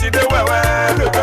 Today,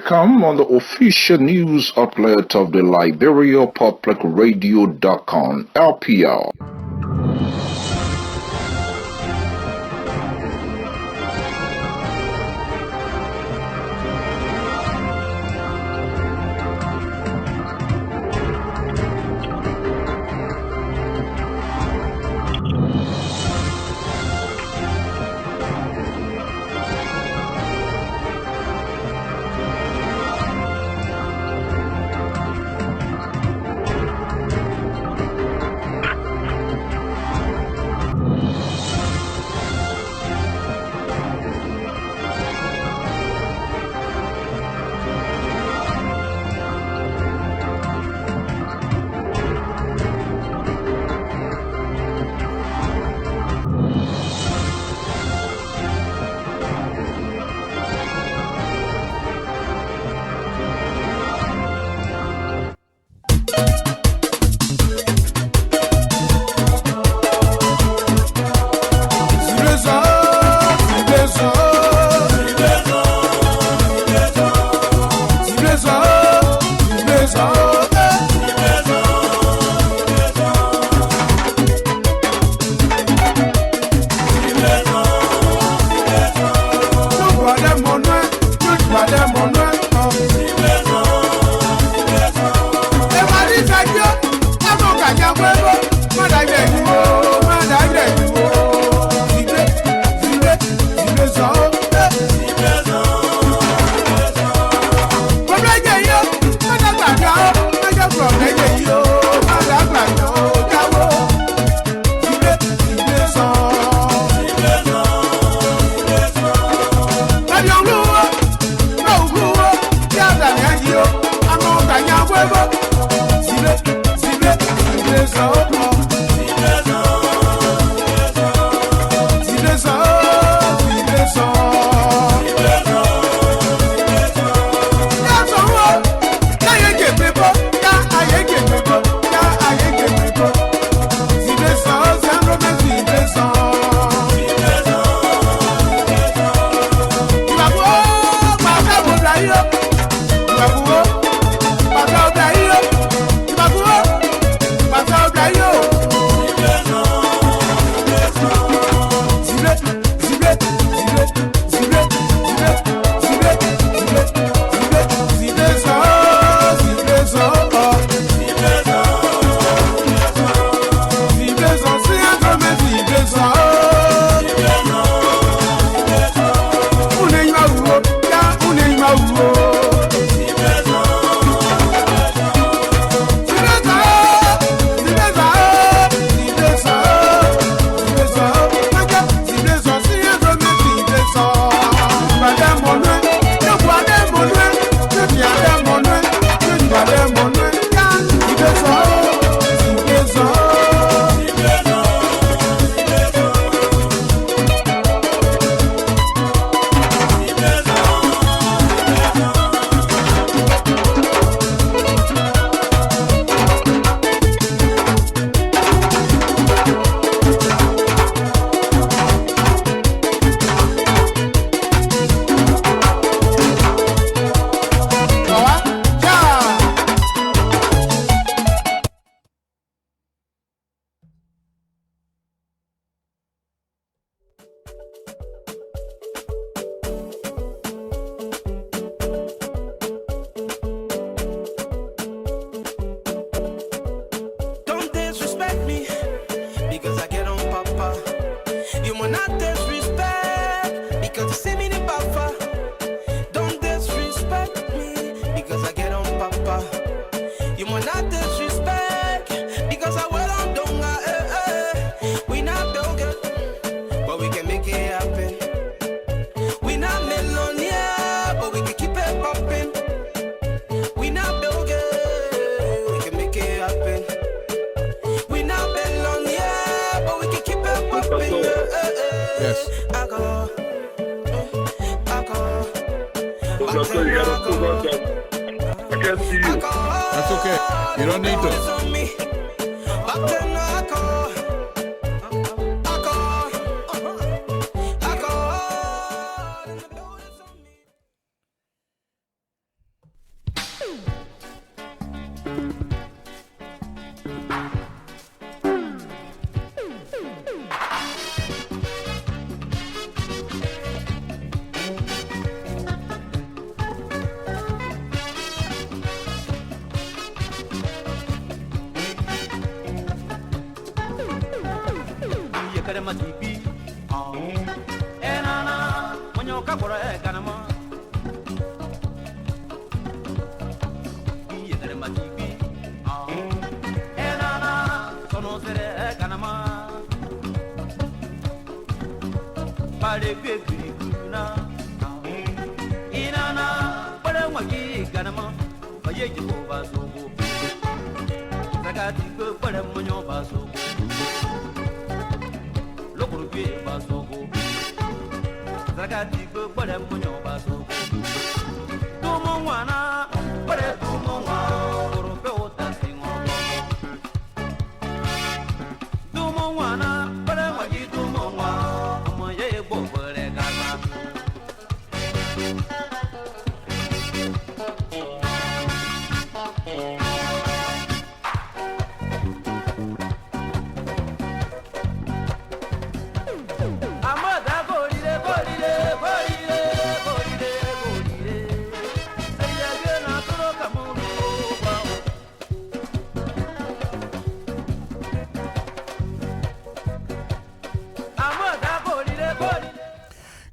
Welcome on the official news outlet of the Liberia Public Radio.com, LPR.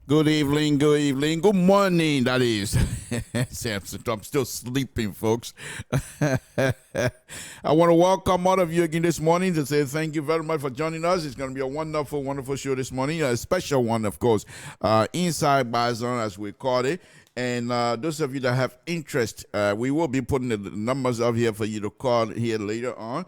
Good evening, good morning, that is. I'm still sleeping, folks. I want to welcome all of you again this morning to say thank you very much for joining us. It's going to be a wonderful, wonderful show this morning. A special one, of course, Inside Bazon, as we call it. And those of you that have interest, we will be putting the numbers up here for you to call here later on.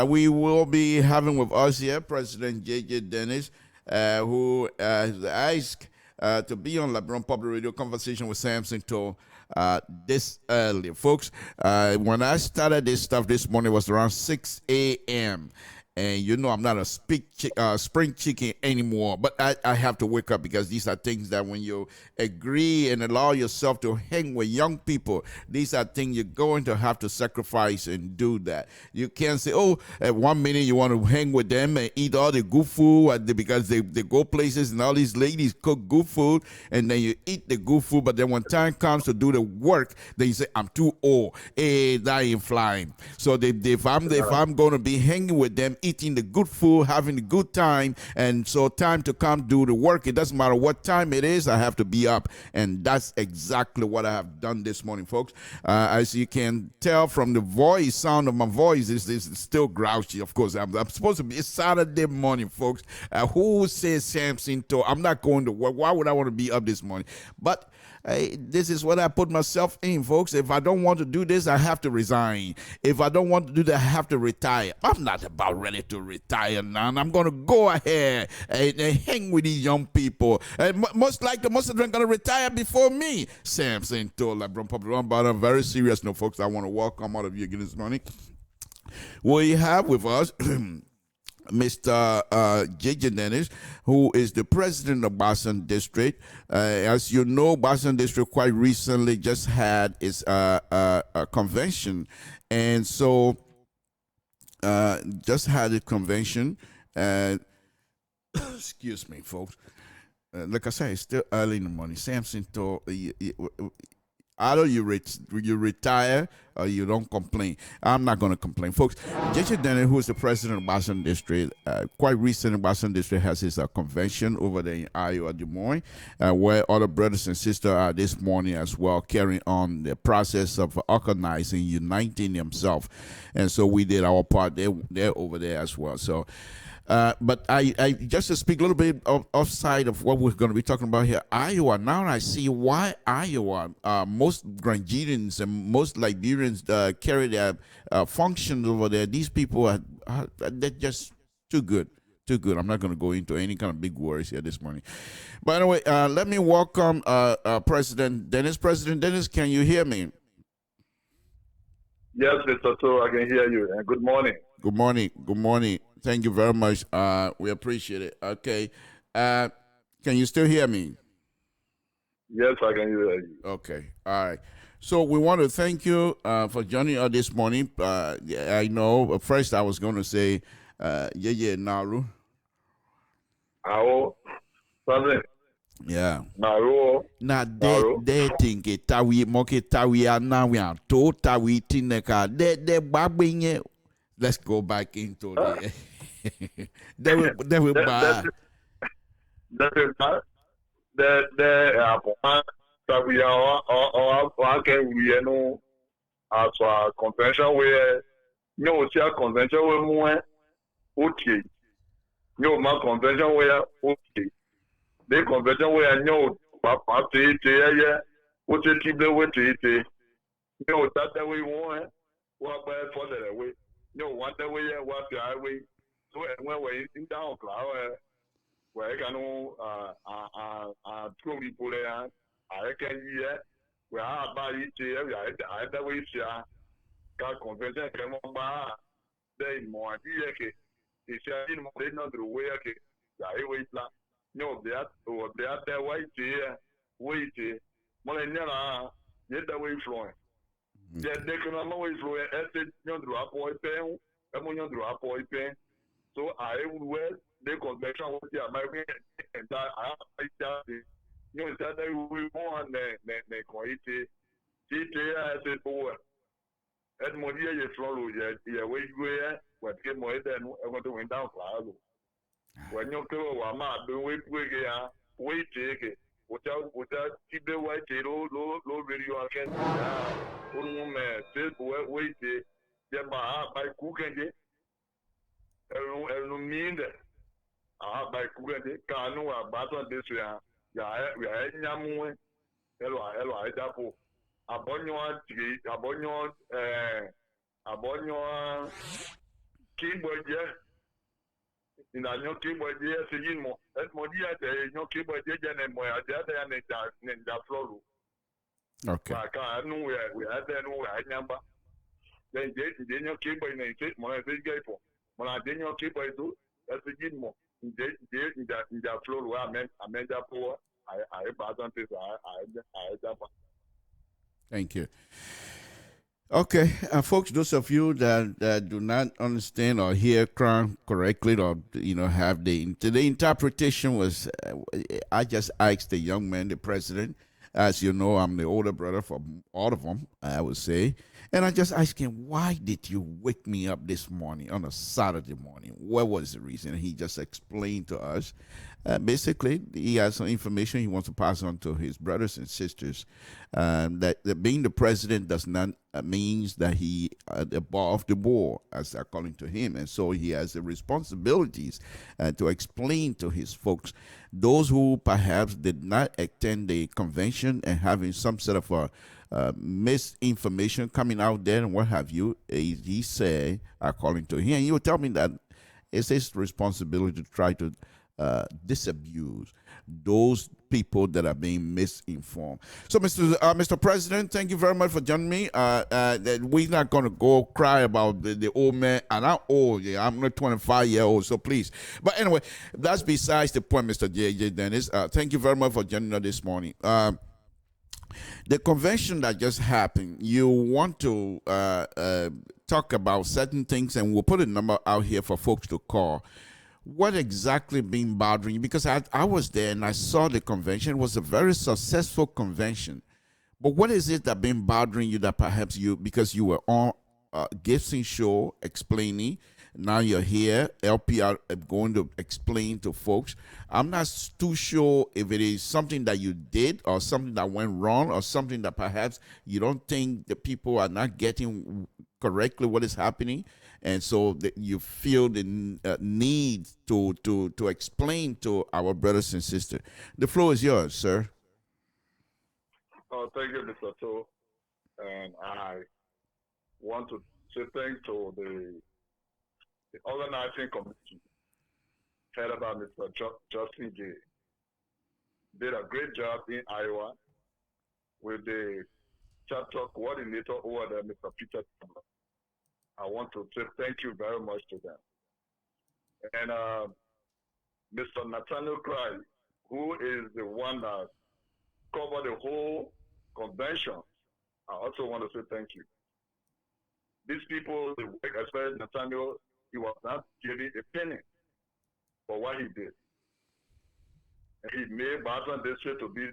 We will be having with us here President J.J. Dennis, who has asked to be on LIBERIA Public Radio Conversation with Samson Toll this early. Folks, when I started this stuff this morning, it was around 6 a.m. And you know I'm not a spring chicken anymore, but I have to wake up because these are things that when you agree and allow yourself to hang with young people, these are things you're going to have to sacrifice and do that. You can't say, oh, at 1 minute you want to hang with them and eat all the good food because they go places and all these ladies cook good food, and then you eat the good food, but then when time comes to do the work, then you say, I'm too old. Hey, that ain't flying. So if I'm going to be hanging with them, eating the good food, having a good time, and so time to come do the work. It doesn't matter what time it is, I have to be up, and that's exactly what I have done this morning, folks. As you can tell from the sound of my voice, is still grouchy. Of course, I'm supposed to be. It's Saturday morning, folks. Who says Samson? I'm not going to work. Why would I want to be up this morning? But this is what I put myself in, folks. If I don't want to do this, I have to resign. If I don't want to do that, I have to retire. I'm not about ready to retire now. I'm going to go ahead and hang with these young people. And most likely, most of them are going to retire before me. Samson told LIBERIA Public, but on a very serious note, folks, I want to welcome all of you again this morning. We have with us Mr. J.J. Dennis, who is the president of Boston District. As you know, Boston District quite recently just had its convention. And so just had a convention. Excuse me, folks. Like I said, it's still early in the morning. Samson told either you retire or you don't complain. I'm not going to complain. Folks, J.J. Dennis, who is the president of Boston District, quite recently, Boston District has his convention over there in Iowa, Des Moines, where other brothers and sisters are this morning as well, carrying on the process of organizing, uniting themselves. And so we did our part. They're over there as well. So, but I just to speak a little bit offside of what we're going to be talking about here, Iowa. Now I see why Iowa, most Granadians and most Liberians carry their functions over there. These people they're just too good. Too good. I'm not going to go into any kind of big worries here this morning. By the way, let me welcome President Dennis. President Dennis, can you hear me? Yes, Mr. So I can hear you. And good morning. Good morning. Good morning. Thank you very much. We appreciate it. Okay. Can you still hear me? Yes, I can hear you. Okay. All right. So we want to thank you for joining us this morning. I know first I was going to say, Naru. Yeah. Naru. Na de think tawi moke tawi anawi to tawi tineka de babinye. Let's go back into the. They will buy. We are as a convention where convention where more okay. My convention where okay. The convention where papa keep the way that we want. What by further away. What the way, what the highway. So when we're in down flower, where I can two people there, I can hear where I buy it here, I the way, got convention came on by day more. It's not the way the highway plan. No, they are there white here, wait, more than the way flowing. They can always flow at drop or pen, drop or pen. So I will the convention with the American and that I that we want the quality. I said, oh, Edmond, you follow your way what came away then I want to win down for when you go, I'm not doing wait, take it. Without keep the white low video again. Wait, by cooking it. I mean that. By cooking it, can't know about this. We are Hello, Idapo. Abonyo, Abonyo, Kimbodia, in a new Kimbodia, saying more. That's more dear, no Kimbodia, and more, the other and the floor. Okay. I know we had that number. Then they no Kimbo in a state, more as they gave for. When I didn't know Kimbo, that's a good more. In that floor, I meant that poor. I Thank you. Okay, folks, those of you that do not understand or hear Crown correctly, or have the interpretation was, I just asked the young man, the president. As you know, I'm the older brother for all of them, I would say. And I just asked him, why did you wake me up this morning on a Saturday morning? What was the reason? And he just explained to us. Basically, he has some information he wants to pass on to his brothers and sisters. That being the president does not means that he above the board, as according to him, and so he has the responsibilities to explain to his folks, those who perhaps did not attend the convention and having some sort of a misinformation coming out there and what have you. He said, according to him, he will tell me that it's his responsibility to try to disabuse those people that are being misinformed. So, Mr. President, thank you very much for joining me. We're not going to go cry about the old man. And I'm old. Yeah, I'm not 25-year-old, so please. But anyway, that's besides the point, Mr. J.J. Dennis. Thank you very much for joining us this morning. The convention that just happened, you want to talk about certain things, and we'll put a number out here for folks to call. What exactly been bothering you? Because I was there and I saw the convention. It was a very successful convention. But what is it that been bothering you that perhaps because you were on Gibson show explaining, now you're here, LPR going to explain to folks. I'm not too sure if it is something that you did or something that went wrong or something that perhaps you don't think the people are not getting correctly what is happening, and so you feel the need to explain to our brothers and sisters. The floor is yours, sir. Oh, thank you, Mr. To. And I want to say thanks to the organizing committee headed by Mr. Justin J. Did a great job in Iowa with the chapter coordinator over there, Mr. Peter. I want to say thank you very much to them. And Mr. Nathaniel Cry, who is the one that covered the whole convention, I also want to say thank you. These people, the work, especially Nathaniel, he was not giving a penny for what he did. And he made Boston District to be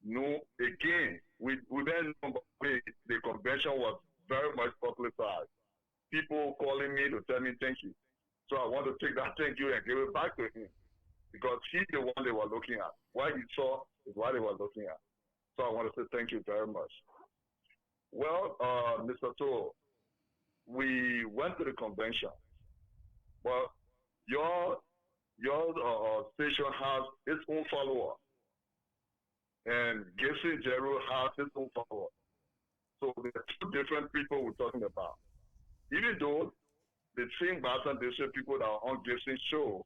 new again. We then know the convention was very much publicized. People calling me to tell me thank you. So I want to take that thank you and give it back to him, because he's the one they were looking at. What he saw is what they were looking at. So I want to say thank you very much. Well, Mr. To, we went to the convention, but your station has its own follower, and Gibson Jeru has its own follower. So there are two different people we're talking about. Even though the same Boston District people that are on Gibson's show,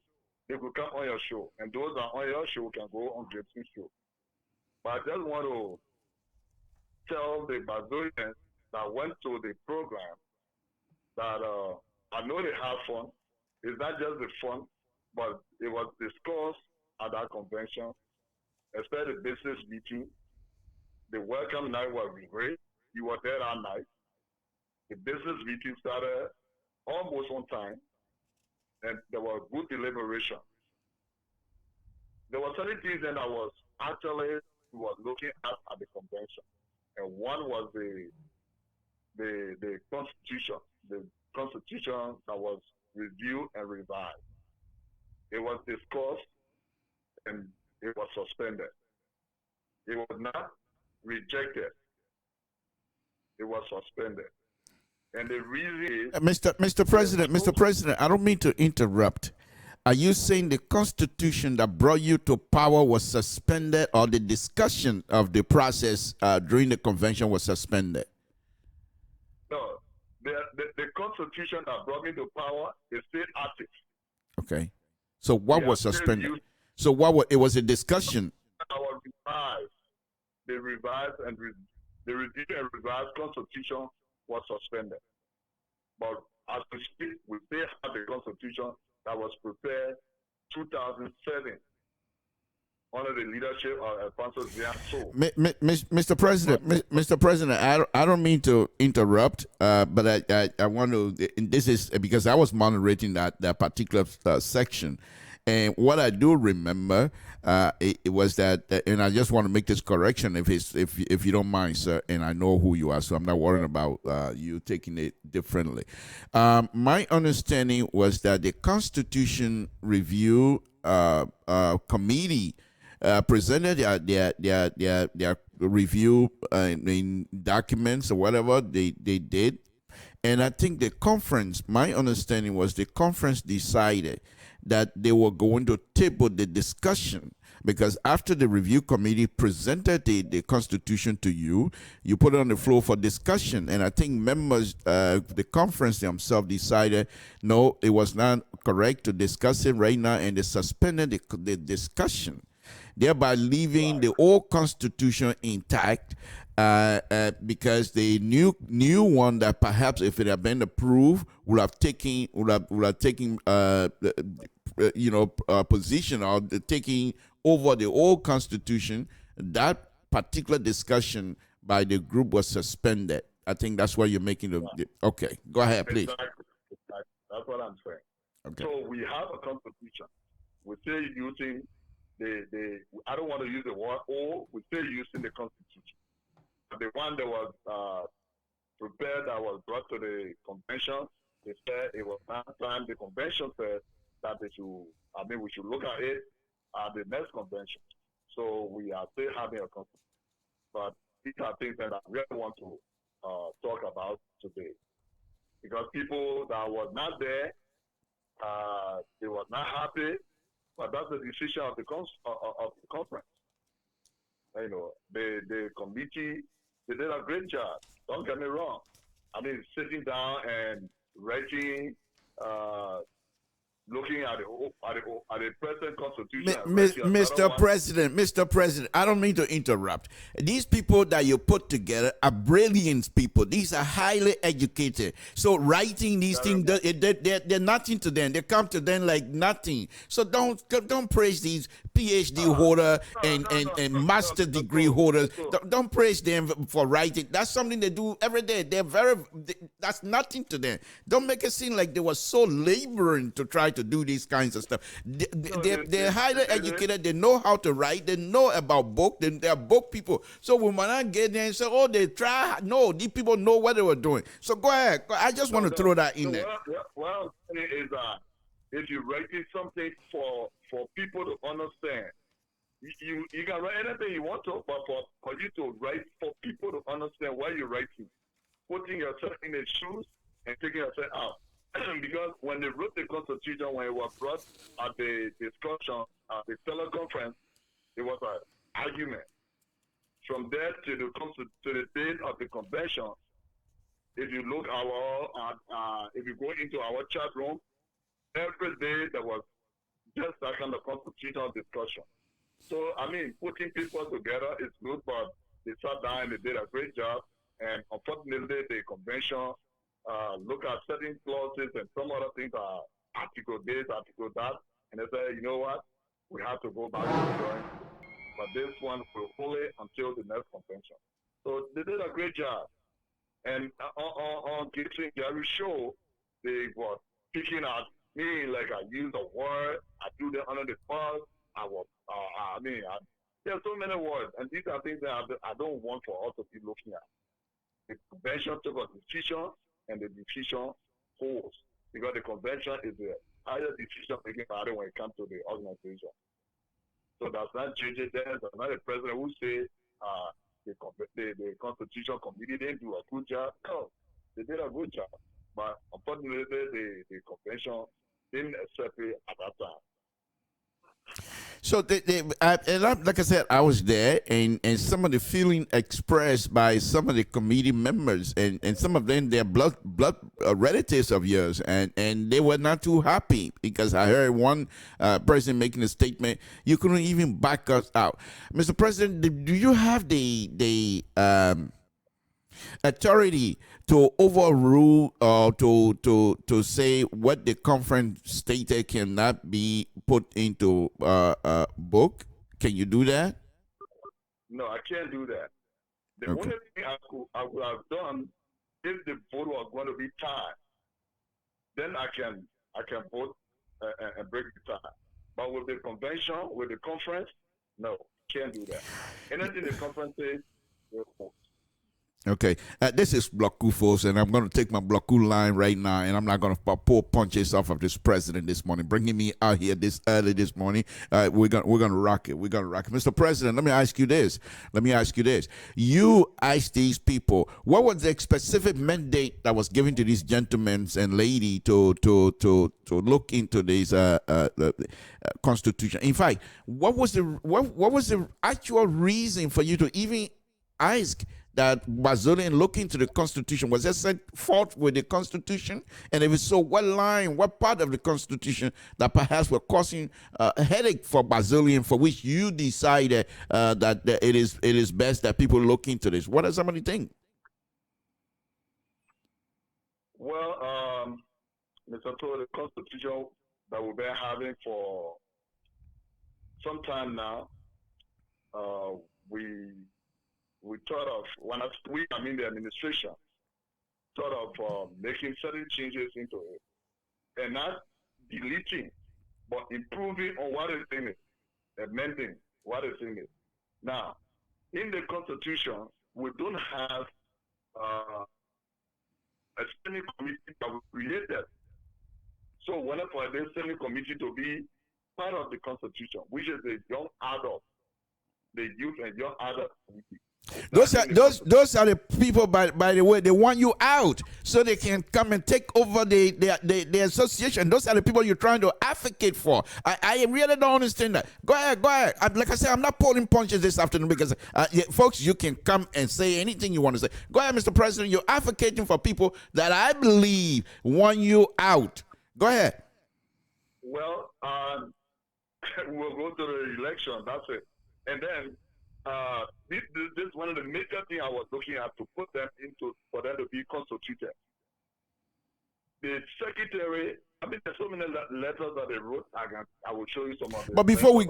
they could come on your show, and those that are on your show can go on Gibson's show. But I just want to tell the Brazilians that went to the program that I know they have fun. It's not just the fun, but it was discussed at that convention, especially the business meeting. The welcome night was great. You were there that night. The business meeting started almost on time, and there was good deliberation. There were certain things that I was actually looking at the convention, and one was the constitution that was reviewed and revised. It was discussed and it was suspended. It was not rejected. It was suspended. And the reason is, Mr. President, I don't mean to interrupt. Are you saying the constitution that brought you to power was suspended, or the discussion of the process during the convention was suspended? No, the constitution that brought me to power is still active. Okay. So what was suspended? So what was, it was a discussion. Our the revised and the reviewed and revised constitution was suspended. But as we speak, we still have the constitution that was prepared 2007 under the leadership of Alfonso Zianso. Mr. President, Mr. President, I don't mean to interrupt, but I want to. This is because I was moderating that particular section, and what I do remember, it was that, and I just want to make this correction, if you don't mind, sir, and I know who you are, so I'm not worrying about you taking it differently. My understanding was that the Constitution Review Committee presented their review in documents or whatever they did. And I think the conference, my understanding was the conference decided that they were going to table the discussion, because after the review committee presented the Constitution to you, you put it on the floor for discussion. And I think members, the conference themselves decided, no, it was not correct to discuss it right now, and they suspended the discussion, thereby leaving the old Constitution intact, because the new one that perhaps if it had been approved would have taken position, or taking over the old Constitution. That particular discussion by the group was suspended. I think that's why you're making the okay. Go ahead, please. Exactly. That's what I'm saying. Okay. So we have a constitution. We're still using I don't want to use the word "old." We're still using the constitution. The one that was prepared, that was brought to the convention, they said it was not time. The convention said that we should look at it at the next convention. So we are still having a conference. But these are things that I really want to talk about today. Because people that were not there, they were not happy, but that's the decision of the conference. You know, the committee, they did a great job. Don't get me wrong. I mean, sitting down and writing, looking at the present constitution. Mr. President, I don't mean to interrupt. These people that you put together are brilliant people. These are highly educated. So writing these things, they're nothing to them. They come to them like nothing. So don't praise these PhD holder and master degree holders. Don't praise them for writing. That's something they do every day. That's nothing to them. Don't make it seem like they were so laboring to try to do these kinds of stuff. They're highly educated. They know how to write. They know about book. They're book people. So we might not get there and say, "Oh, they try." No, these people know what they were doing. So go ahead. I just want to throw that in there. Well, is if you're writing something for people to understand, you can write anything you want to, but for you to write for people to understand what you're writing, putting yourself in the shoes and taking yourself out. Because when they wrote the Constitution, when it was brought at the discussion at the teleconference, it was an argument. From there to the date of the convention, if you look if you go into our chat room, every day there was just that kind of constitutional discussion. So I mean, putting people together is good, but they sat down and they did a great job. And unfortunately, the convention look at certain clauses and some other things are article this, article that, and they say, you know what, we have to go back to the drawing board. But this one will hold it until the next convention. So they did a great job. And on Gibson Gary show, they were picking at me like I use a word, I do the under the bus, there's so many words, and these are things that I don't want for us to be looking at. The convention took a decision, and the decision holds, because the convention is the higher decision-making body when it comes to the organization. So that's not JJ Dennis, that's not the president who say the Constitution Committee didn't do a good job. No, they did a good job. But unfortunately, the convention didn't accept it at that time. So, like I said, I was there, and some of the feeling expressed by some of the committee members, and some of them, they're blood relatives of yours, and they were not too happy because I heard one person making a statement, you couldn't even back us out. Mr. President, do you have the authority to overrule or to say what the conference stated cannot be put into book? Can you do that? No, I can't do that. The Okay. only thing I would have done if the vote was going to be tied, then I can vote and break the tie. But with the convention, with the conference, no, can't do that. Anything the conference says, we'll vote. Okay, this is Bloku, folks, and I'm going to take my Bloku line right now, and I'm not going to pull punches off of this president this morning, bringing me out here this early this morning. We're gonna rock it. We're gonna rock it, Mr. President. Let me ask you this. You asked these people what was the specific mandate that was given to these gentlemen and lady to look into this constitution. In fact, what was the actual reason for you to even ask that Brazilian look into the Constitution? Was there some fault with the Constitution? And if it's so, what part of the Constitution that perhaps were causing a headache for Brazilian, for which you decided that it is best that people look into this? What does somebody think? Well, Mr. Tour, the Constitution that we've been having for some time now, we thought of, I mean the administration, thought of making certain changes into it. And not deleting, but improving on what is in it, amending what is in it. Now, in the Constitution, we don't have a standing committee that was created. So whenever there's a standing committee to be part of the Constitution, which is the young adult, the youth and young adult committee. Those are the people, by the way, they want you out so they can come and take over the association. Those are the people you're trying to advocate for. I really don't understand that. Go ahead. Like I said, I'm not pulling punches this afternoon because, folks, you can come and say anything you want to say. Go ahead, Mr. President. You're advocating for people that I believe want you out. Go ahead. Well, we'll go to the election. That's it. And then this is one of the major things I was looking at to put them into, for them to be constituted. The secretary, I mean, there's so many letters that they wrote. I will show you some of them. But before we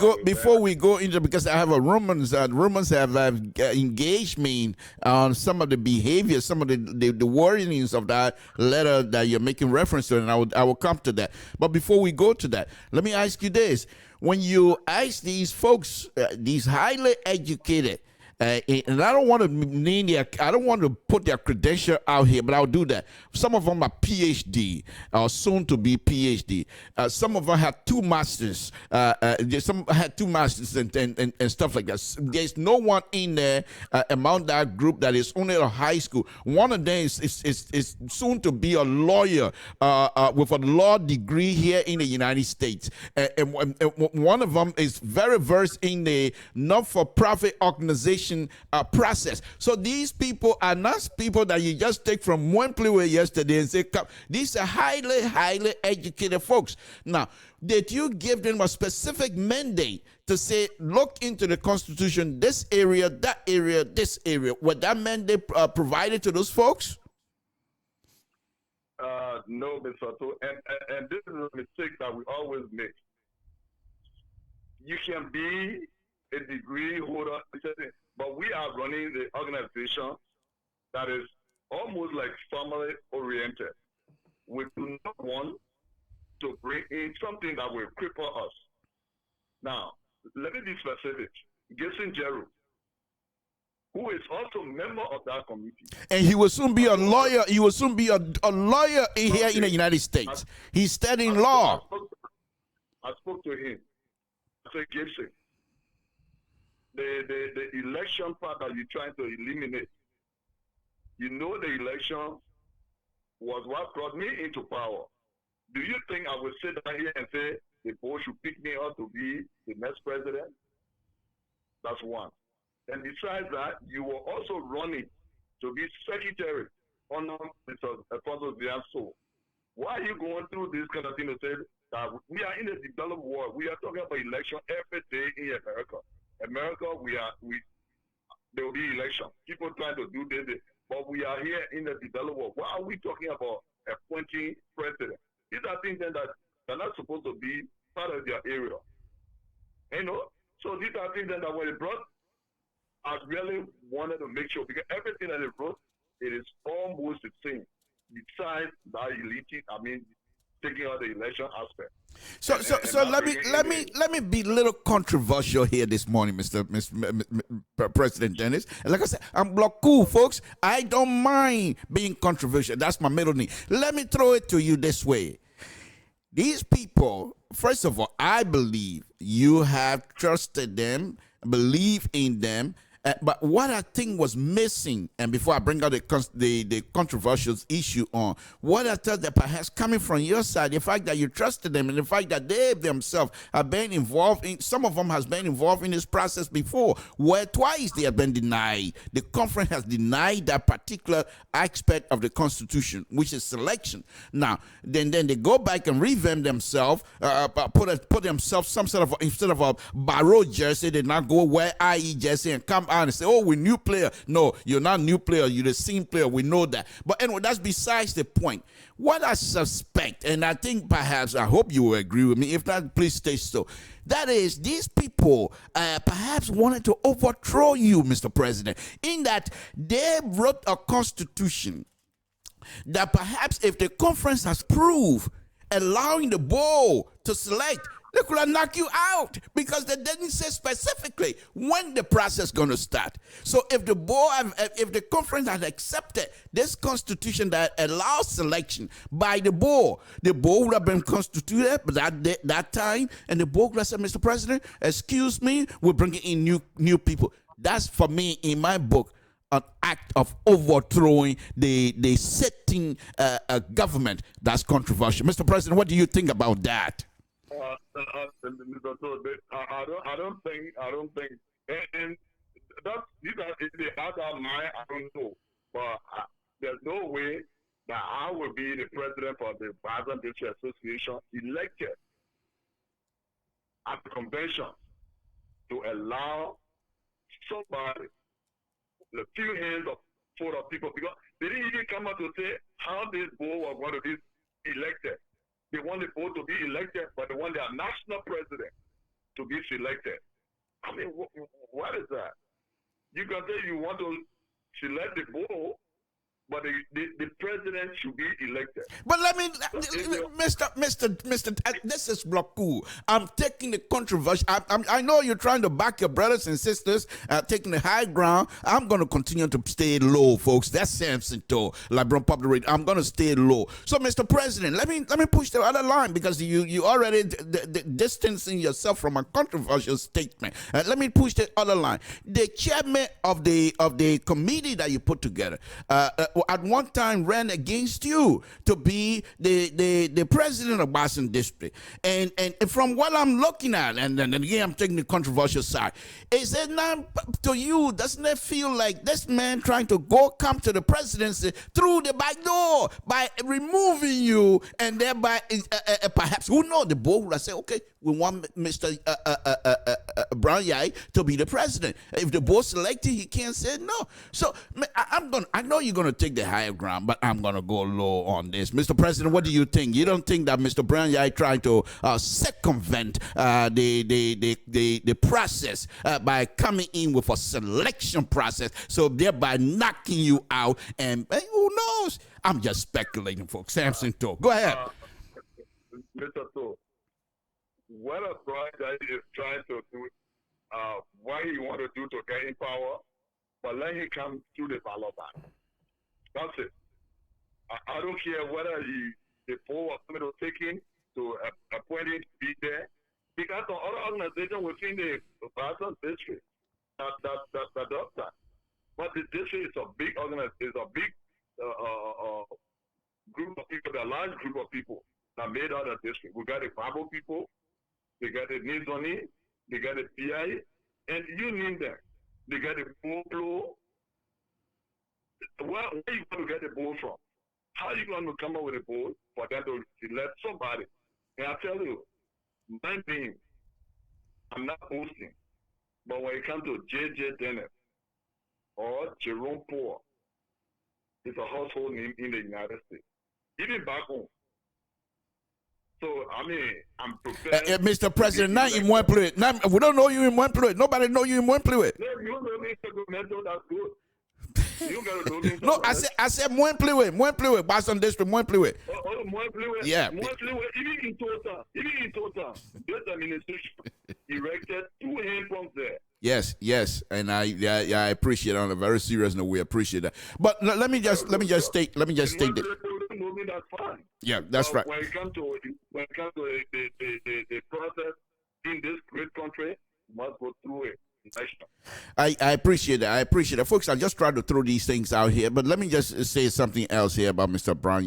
go into, because I have a rumors have engaged me on some of the behavior, some of the wordings of that letter that you're making reference to, and I will come to that. But before we go to that, let me ask you this: when you ask these folks, these highly educated, and I don't want to put their credential out here, but I'll do that. Some of them are PhD or soon to be PhD. Some of them have 2 masters. Some had 2 masters and stuff like that. There's no one in there among that group that is only a high school. One of them is soon to be a lawyer with a law degree here in the United States. And one of them is very versed in the not-for-profit organization process. So these people are not people that you just take from one place yesterday and say, come. These are highly educated folks. Now, did you give them a specific mandate to say, look into the Constitution, this area, that area, this area? Was that mandate provided to those folks? No, Mr. Otto, and this is a mistake that we always make. You can be a degree holder, but we are running the organization that is almost like family oriented. We do not want to bring in something that will cripple us. Now, let me be specific. Jason Jeru, who is also a member of that committee. And he will soon be a lawyer. He will soon be a lawyer here in the United States. He's studying law. I spoke to him. I said, Gibson, the election part that you're trying to eliminate, you know, the election was what brought me into power. Do you think I will sit down here and say the board should pick me up to be the next president? That's one. And besides that, you were also running to be secretary under Mr. Alfonso Bianso. Why are you going through this kind of thing to say that we are in a developed world? We are talking about election every day in America. America, there will be election. People trying to do this, but we are here in the developed world. Why are we talking about appointing president? These are things that are not supposed to be part of their area. You know? So these are things that when it brought, I really wanted to make sure, because everything that it brought, it is almost the same. Besides that elite, taking out the election aspect. So let me be a little controversial here this morning, Mr. President Dennis. And like I said, I'm block cool, folks. I don't mind being controversial. That's my middle name. Let me throw it to you this way. These people, first of all, I believe you have trusted them, believe in them. But what I think was missing, and before I bring out the controversial issue on, what I thought that perhaps coming from your side, the fact that you trusted them and the fact that they themselves have been involved in, some of them has been involved in this process before, where twice they have been denied. The conference has denied that particular aspect of the Constitution, which is selection. Now, then they go back and revamp themselves, put themselves some sort of, instead of a Barrow jersey, they now go wear IE jersey and come and say, oh, we're new player. No, you're not new player. You're the same player. We know that. But anyway, that's besides the point. What I suspect, and I think perhaps, I hope you will agree with me. If not, please stay so. That is, these people perhaps wanted to overthrow you, Mr. President, in that they wrote a constitution that perhaps if the conference has proved allowing the board to select, they could have knocked you out because they didn't say specifically when the process is going to start. So if the board, if the conference had accepted this constitution that allows selection by the board would have been constituted that time, and the board would have said, Mr. President, excuse me, we're bringing in new people. That's, for me, in my book, an act of overthrowing the sitting government. That's controversial. Mr. President, what do you think about that? I don't think, and that's, these are, if they have that mind, I don't know, but there's no way that I will be the president for the Brazilian District Association elected at the convention to allow somebody, the few hands of full of people, because they didn't even come out to say how this board was going to be elected. They want the board to be elected, but they want their national president to be selected. I mean, what is that? You can say you want to select the board, but the president should be elected. But let me, Mr. This is block cool. I'm taking the controversy. I know you're trying to back your brothers and sisters, taking the high ground. I'm going to continue to stay low, folks. That's Samson to LIBERIA Public Radio. I'm going to stay low. So, Mr. President, let me push the other line, because you already distancing yourself from a controversial statement. Let me push the other line. The chairman of the committee that you put together, at one time ran against you to be the president of Boston District. And from what I'm looking at, and then again I'm taking the controversial side, is it not to you, doesn't it feel like this man trying to come to the presidency through the back door by removing you, and thereby perhaps, who knows, the board would have said, okay, we want Mr. Brown Yai to be the president. If the board selected, he can't say no. So I know you're going to take the higher ground, but I'm going to go low on this. Mr. President, what do you think? You don't think that Mr. Brown Yai trying to circumvent the process by coming in with a selection process, so thereby knocking you out, and who knows? I'm just speculating, folks. Samson To, go ahead. Mr. To, what a project is trying to do, what he want to do to get in power, but let him come through the ballot box. That's it. I don't care whether the poll was going to take him to appoint him to be there, because the other organization within the Boston District that does that. But the district is a big organization, it's a big group of people, a large group of people. that made out of district. We got the Bible people, they got the Nizoni, they got the PI, and you name them. They got the bull. Where are you going to get the bull from? How are you going to come up with a bull for them to elect somebody? And I tell you, my thing, I'm not boasting, but when it comes to J.J. Dennis or Jerome Poor, it's a household name in the United States, even back home. So, I mean, I'm prepared. Mr. President, not in one place. We don't know you in one place. Nobody know you in one place. No, you know me, that's good. You gotta know me. No, I said one place, Boston District, one place. Oh, one place. Yeah. One place. Even in total, this administration erected 2 hand pumps there. Yes, and I appreciate it on a very serious note. We appreciate that. But let me just state that. That's fine. Yeah, that's right. When it comes to the process in this great country, you must go through it. I appreciate that. I appreciate it, folks. I just try to throw these things out here, but let me just say something else here about Mr. Brown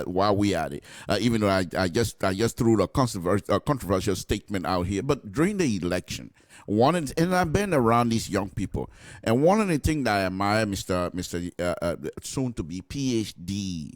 while we at it. Even though I just threw a controversial statement out here, but during the election, and I've been around these young people, and one of the things that I admire, Mr. soon to be PhD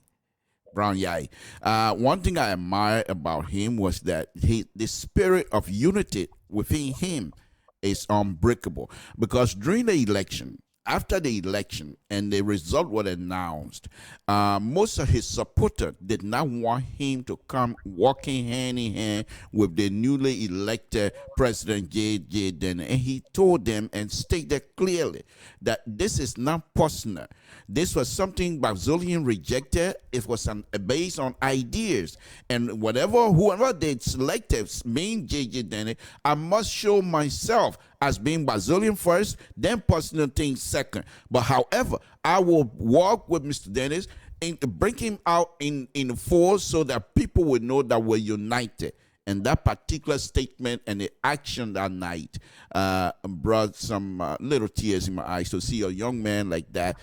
Brown Yai. One thing I admire about him was that the spirit of unity within him is unbreakable, because during the election, after the election and the result was announced, most of his supporters did not want him to come walking hand in hand with the newly elected President J.J. Dennis. And he told them and stated clearly that this is not personal. This was something Brazilian rejected. It was based on ideas. And whoever they selected, being J.J. Dennis, I must show myself as being Brazilian first, then personal things second. But however, I will work with Mr. Dennis and bring him out in force so that people will know that we're united. And that particular statement and the action that night brought some little tears in my eyes to see a young man like that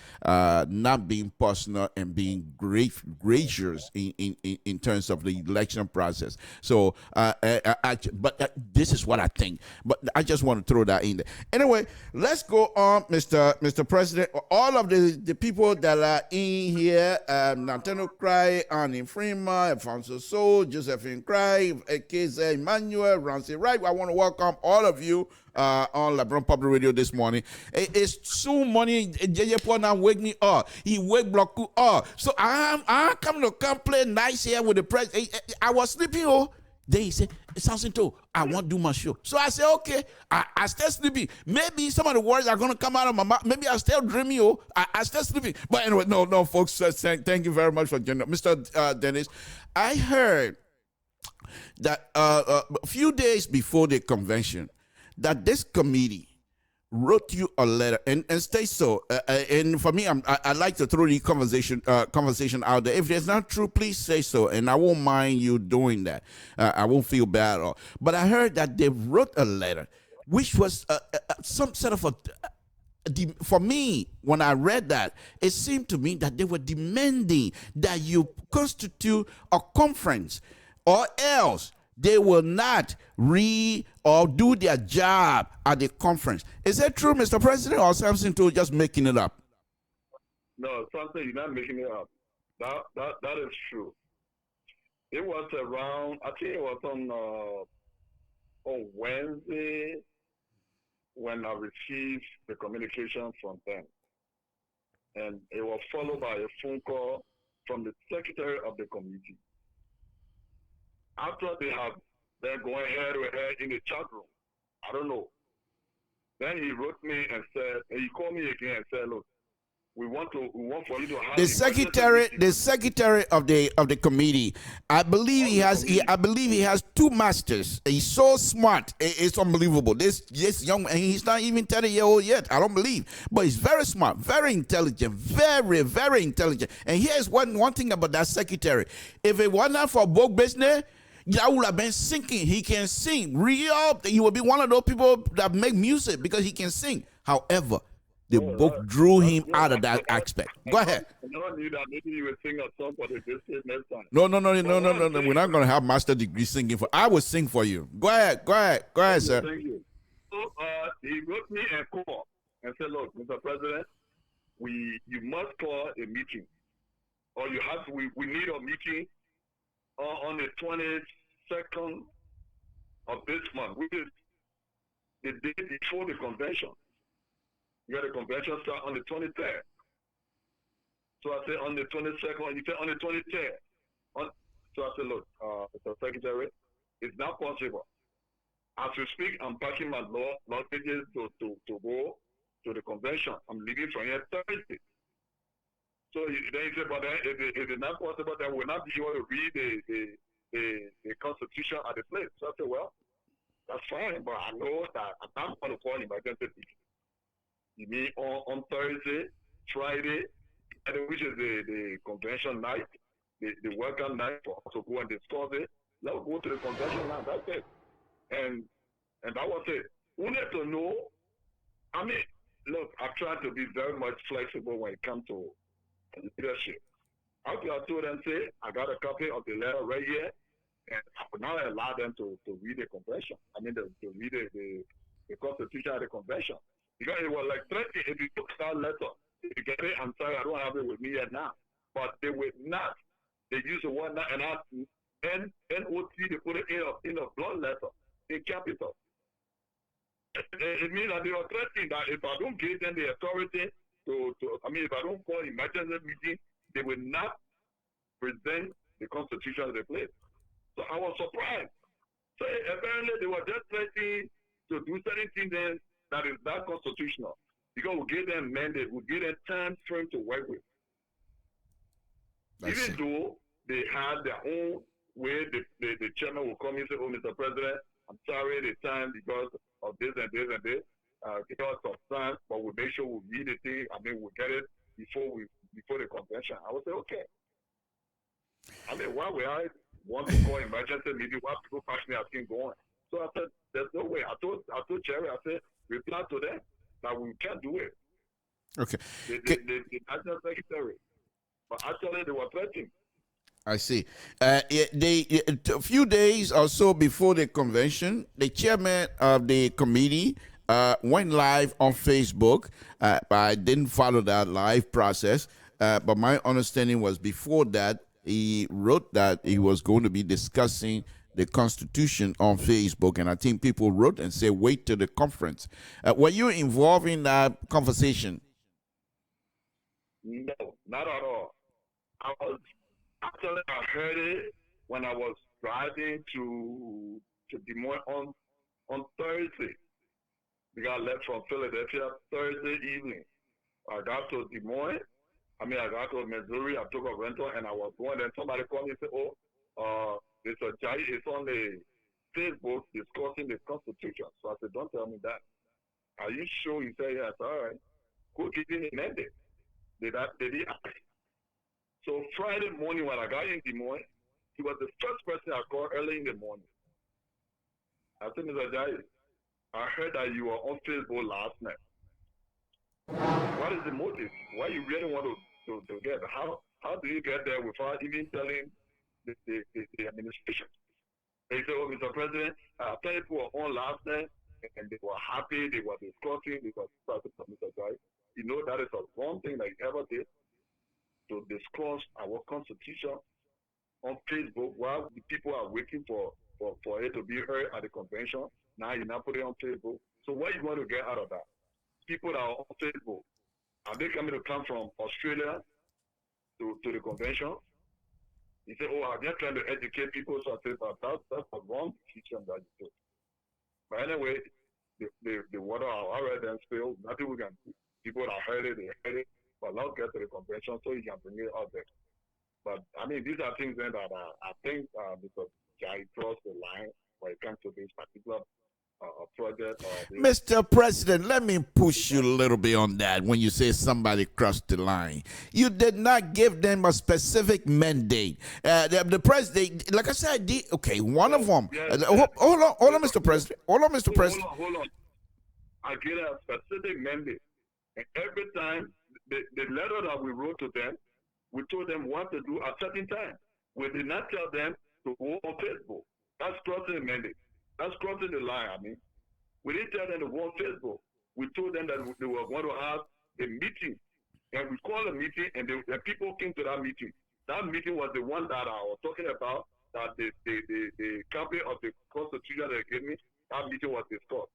not being personal and being gracious in terms of the election process. So, but this is what I think. But I just want to throw that in there. Anyway, let's go on, Mr. President. All of the people that are in here, Nantano Cry, Annie Freeman, Alfonso So, Josephine Cry, Keza Emmanuel, Ramsey Wright. I want to welcome all of you on LeBron Public Radio this morning. It's so money. JJ Paul now wake me up. He wake block up. So I'm coming to come play nice here with the press. I was sleeping. Then he said, something too, I want to do my show. So I said, okay, I still sleeping. Maybe some of the words are going to come out of my mouth. Maybe I still dreaming. I still sleeping. But anyway, no, folks, thank you very much for joining us. Mr. Dennis, I heard that a few days before the convention, that this committee wrote you a letter and stay so. And for me, I like to throw the conversation out there. If it's not true, please say so, and I won't mind you doing that. I won't feel bad at all. But I heard that they wrote a letter, which was some sort of for me, when I read that, it seemed to me that they were demanding that you constitute a conference, or else they will not read or do their job at the conference. Is that true, Mr. President, or something to just making it up? No, something you're not making it up. That is true. It was around, I think it was on Wednesday when I received the communication from them. And it was followed by a phone call from the secretary of the committee. After they have been going head to head in the chat room, I don't know. Then he wrote me and said, and he called me again and said, look, we want for you to have the secretary of the committee. I believe he has two masters. He's so smart. It's unbelievable. This young man, he's not even 30 years old yet. I don't believe, but he's very smart, very intelligent, very, very intelligent. And here's one thing about that secretary: if it wasn't for book business, I would have been singing. He can sing. He will be one of those people that make music because he can sing. However, They Oh, both drew that's him good. out of that aspect. Go ahead. I never knew that. Maybe you will sing a song for the district next time. No. But what I'm We're not going to have master degree singing for. I will sing for you. Go ahead, sir. Thank you. So he wrote me a call and said, "Look, Mr. President, you must call a meeting, or you have we need a meeting on the 22nd of this month, which is the day before the convention. You got the convention start on the 23rd. So I said on the 22nd, you said on the 23rd. So I said, look, Mr. Secretary, it's not possible. As we speak, I'm packing my luggages to go to the convention. I'm leaving from here Thursday. So then he said, but then if it's not possible, then we'll not be able to read the Constitution at the place. So I said, well, that's fine, but I know that I'm not going to call emergency meeting. You mean on Thursday, Friday, which is the convention night, the welcome night for us to go and discuss it. Let's go to the convention now. That's it. And that was it. We need to know. I mean, look, I've tried to be very much flexible when it comes to leadership. I told them, say, I got a copy of the letter right here, and I would not allow them to read the convention. I mean, to read the Constitution of the convention. Because it was like threatening. If you took that letter, if you get it, I'm sorry, I don't have it with me yet now. But they would not. They use the word not, and N-O-T, they put it in a blood letter, in capital. It means that they are threatening that if I don't give them the authority if I don't call emergency meeting, they will not present the Constitution of the place. So I was surprised. So apparently they were just threatening to do certain things then that is not constitutional. Because we give them mandate, we give them time frame to work with. Even though they had their own way, the chairman will come and say, oh, Mr. President, I'm sorry the time because of this and this and this. Because of time, but we make sure we read the thing. I mean, we get it before the convention. I would say, okay. I mean, why would I want to call emergency meeting? Why people pass me as thing going? So I said, there's no way. I told Jerry, I said, reply to them that we can't do it. Okay. The national secretary, but actually they were threatening. I see. A few days or so before the convention, the chairman of the committee went live on Facebook. I didn't follow that live process, but my understanding was before that, he wrote that he was going to be discussing the Constitution on Facebook, and I think people wrote and said, wait till the conference. Were you involved in that conversation? No, not at all. I heard it when I was driving to Des Moines on Thursday. Because I left from Philadelphia Thursday evening. I got to Des Moines. I got to Missouri. I took a rental and I was going. And somebody called me and said, Mr. Jai is on the Facebook discussing the Constitution. So I said, don't tell me that. Are you sure? He said, yes, all right. Who gave him a mandate? Did he ask? So Friday morning when I got in Des Moines, he was the first person I called early in the morning. I said, Mr. Jai, I heard that you were on Facebook last night. What is the motive? Why you really want to get? How do you get there without even telling the administration? They said, oh, Mr. President, people were on last night and they were happy, they were discussing, because Mr. Jai, you know that is the wrong thing that you ever did, to discuss our Constitution on Facebook while the people are waiting for it to be heard at the convention. Now you're not putting it on Facebook. So what you want to get out of that? People that are on Facebook, are they coming to come from Australia to the convention? You say, oh, I'm just trying to educate people. So I say, but that's the wrong decision that you took. But anyway, the water are already then spilled. Nothing we can do. People that heard it, they heard it. But let's get to the convention so you can bring it out there. But I mean, these are things then that I think because Jai crossed the line when it comes to this particular project. Mr. President, let me push you a little bit on that when you say somebody crossed the line. You did not give them a specific mandate. The president, like I said, one of them. Yes, hold on, Mr. President. Hold on, Mr. President. Hold on. I gave a specific mandate. And every time, the letter that we wrote to them, we told them what to do at certain time. We did not tell them to go on Facebook. That's crossing the mandate. That's crossing the line, I mean. We didn't tell them to go on Facebook. We told them that they were going to have a meeting. And we called a meeting, and the people came to that meeting. That meeting was the one that I was talking about, that the copy of the Constitution that they gave me, that meeting was discussed.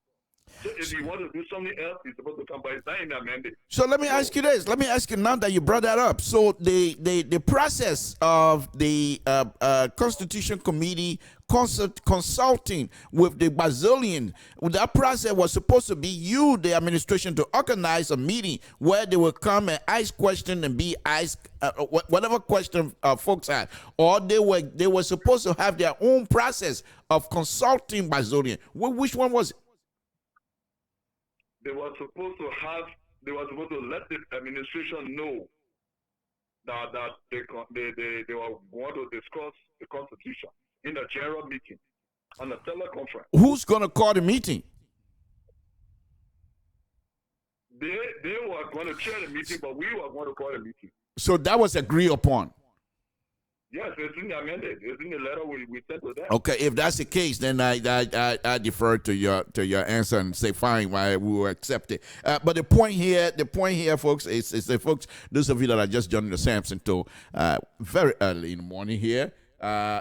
So if you want to do something else, you're supposed to come, but it's not in the amendment. So let me ask you this. Let me ask you now that you brought that up. So the process of the Constitution Committee consulting with the Brazilian, that process was supposed to be you, the administration, to organize a meeting where they will come and ask questions and be asked whatever question folks had, or they were supposed to have their own process of consulting Brazilian. Which one was it? They were supposed to let the administration know that they were going to discuss the Constitution in the general meeting on a teleconference. Who's going to call the meeting? They were going to chair the meeting, but we were going to call the meeting. So that was agreed upon. Yes, it's in the amended. It's in the letter we sent to them. Okay, if that's the case, then I defer to your answer and say fine, we will accept it. But the point here, folks, is that folks, those of you that are just joining the Samson to very early in the morning here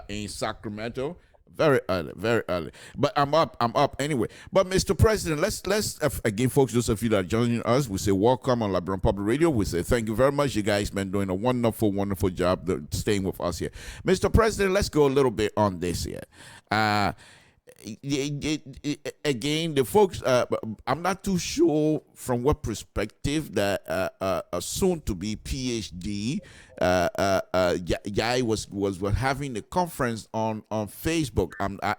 in Sacramento. Very early. But I'm up anyway. But Mr. President, let's again, folks, those of you that are joining us, we say welcome on Liberian Public Radio. We say thank you very much. You guys been doing a wonderful job staying with us here. Mr. President, let's go a little bit on this here. Again, the folks, I'm not too sure from what perspective that a soon-to-be PhD guy was having a conference on Facebook.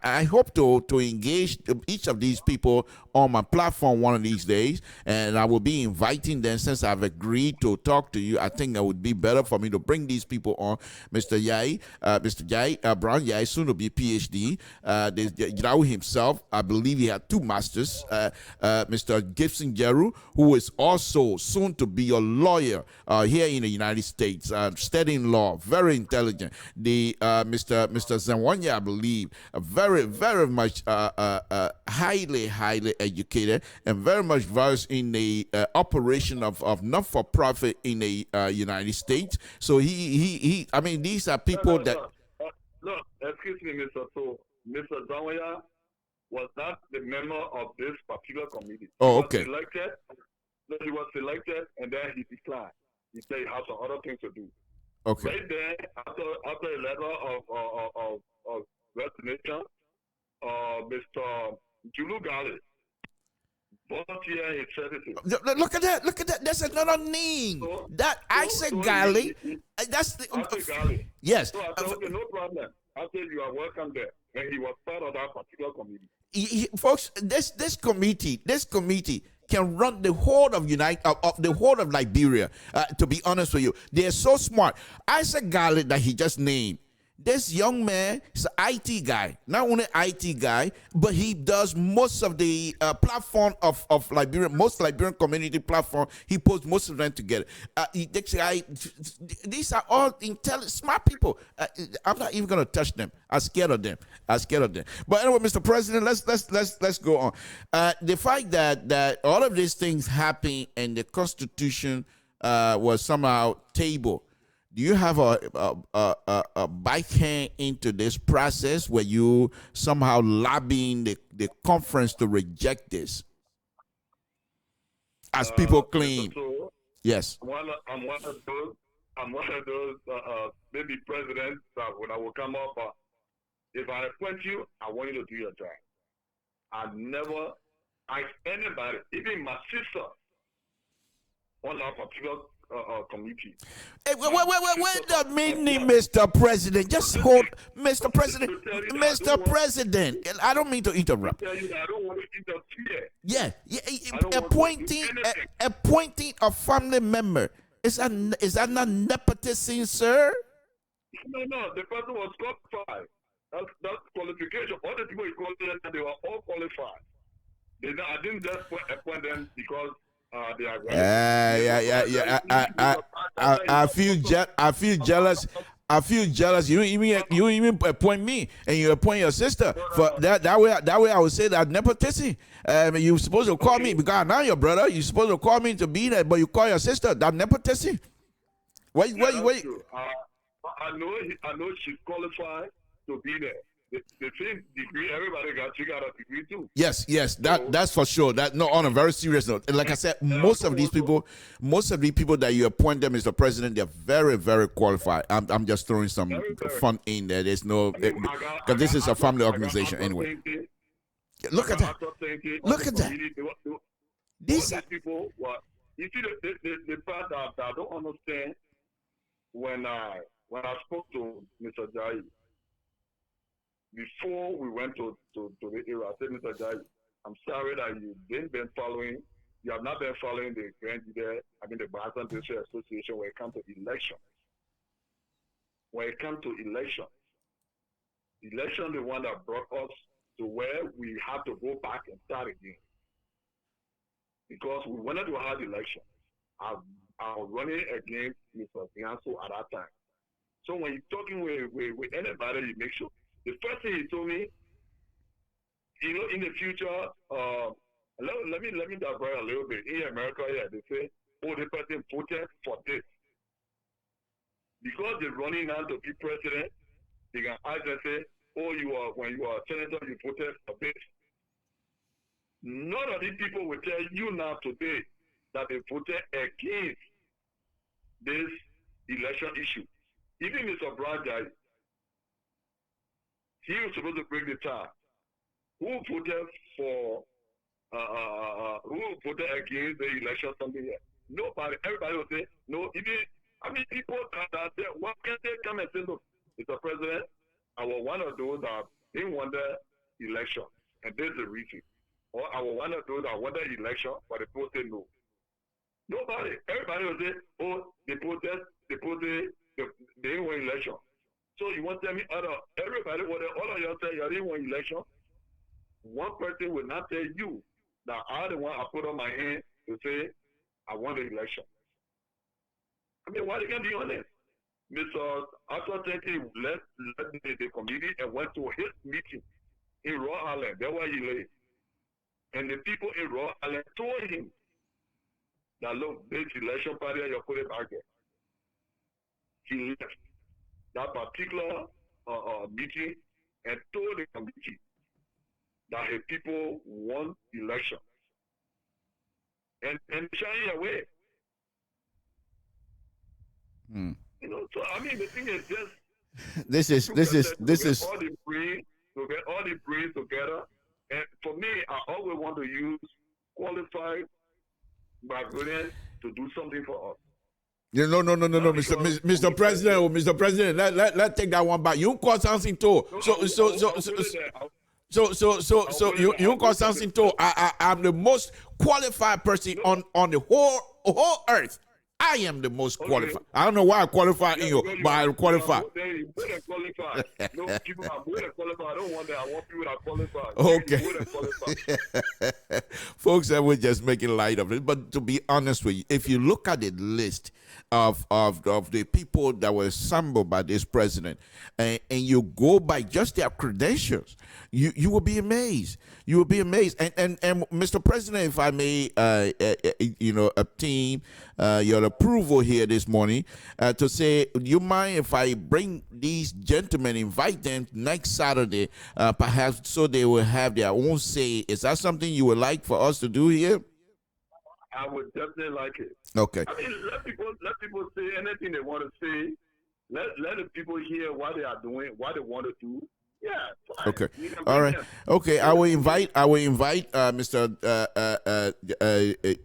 I hope to engage each of these people on my platform one of these days, and I will be inviting them. Since I've agreed to talk to you, I think it would be better for me to bring these people on. Mr. Brown Yai, soon to be PhD. Yao himself, I believe he had 2 masters. Mr. Gibson Jeru, who is also soon to be a lawyer here in the United States, studying law, very intelligent. The Mr. Zanwanya, I believe, very much highly educated and very much versed in the operation of not-for-profit in the United States. So he I mean, these are people that. No, excuse me, Mr. So Mr. Zanwanya was not the member of this particular committee. Oh, okay. He was selected, and then he declined. He said he has some other things to do. Okay. Right there, after a letter of resignation, Mr. Julu Gali volunteered his services. Look at that. That's another name. That Isaac Gali. That's the. Gali. Yes. So I said, okay, no problem. I said, you are welcome there. And he was part of that particular committee. Folks, this committee can run the whole of the whole of Liberia. To be honest with you, they're so smart. Isaac Gali that he just named. This young man is an IT guy, not only IT guy, but he does most of the platform of Liberia, most Liberian community platform. He puts most of them together. These are all intelligent, smart people. I'm not even gonna touch them. I'm scared of them. But anyway, Mr. President, let's go on. The fact that all of these things happen and the Constitution was somehow tabled. Do you have a backhand into this process where you somehow lobbying the conference to reject this, as people claim? So yes. I'm one of those maybe presidents that when I will come up, if I appoint you, I want you to do your job. I never ask anybody, even my sister, on our particular committee. Hey, wait a minute, Mr. President. Just hold, Mr. President. Mr. President, I don't mean to interrupt. I don't want to interfere. Yeah. Appointing a family member. Is that not nepotism, sir? No. The person was qualified. That's qualification. All the people you called them, they were all qualified. I didn't just appoint them because They are I feel jealous. I feel jealous. You even appoint me, and you appoint your sister. For that way I would say that nepotism. You're supposed to call me because now your brother. You're supposed to call me to be there, but you call your sister. That nepotism. Wait. I know she's qualified to be there. The same degree everybody got, she got a degree too. Yes, that's for sure. That no, on a very serious note. Like I said, most of the people that you appoint them as the president, they're very, very qualified. I'm just throwing some fun in there. There's no because this is a family organization anyway. Look at that. Look at that. These people, you see the part that I don't understand when I spoke to Mr. Jai. Before we went to the era, I said, Mr. Jai, I'm sorry that you have not been following the the Brazilian District Association when it comes to election. When it comes to election, the one that brought us to where we have to go back and start again. Because we wanted to have election. I was running against Mr. Fianso at that time. So when you're talking with anybody, you make sure. The first thing he told me, in the future, let me divert a little bit. In America, they say, the person voted for this. Because they're running now to be president, they can ask and say, when you are a senator, you voted for this. None of these people will tell you now today that they voted against this election issue. Even Mr. Brown guy, he was supposed to break the tie. Who voted for? Who voted against the election? Something here? Nobody. Everybody will say no. People that what can they come and say, look, Mr. President, I was one of those that didn't want the election, and there's the reason. Or I was one of those that wanted the election, but the people say no. Nobody. Everybody will say, they didn't want election. So you want to tell me everybody, all of y'all say you didn't want election? One person will not tell you that I the one I put on my hand to say I want the election. Why they can't be honest? Mr. Arthur Tenke left the committee and went to his meeting in Rhode Island. That's where he lay. And the people in Rhode Island told him that look, this election party, you put it back there. He left that particular meeting and told the committee that the people won election and shying away. So the thing is just this is all the brains together. And for me, I always want to use qualified Brazilians to do something for us. No, Mr. President, let's take that one back. You call something too. So you call something too. I'm the most qualified person on the whole earth. I am the most qualified. I don't know why I qualify in you, but I qualify. No, people are more than qualified. I don't want that. I want people that qualify. Okay. Folks, I was just making light of it. But to be honest with you, if you look at the list of the people that were assembled by this president, and you go by just their credentials, you will be amazed. You will be amazed. And Mr. President, if I may, obtain your approval here this morning to say, you mind if I bring these gentlemen, invite them next Saturday, perhaps so they will have their own say. Is that something you would like for us to do here? I would definitely like it. Okay. Let people say anything they want to say. Let the people hear what they are doing, what they want to do. Yeah. Fine. Okay. All right. Okay. I will invite Mr.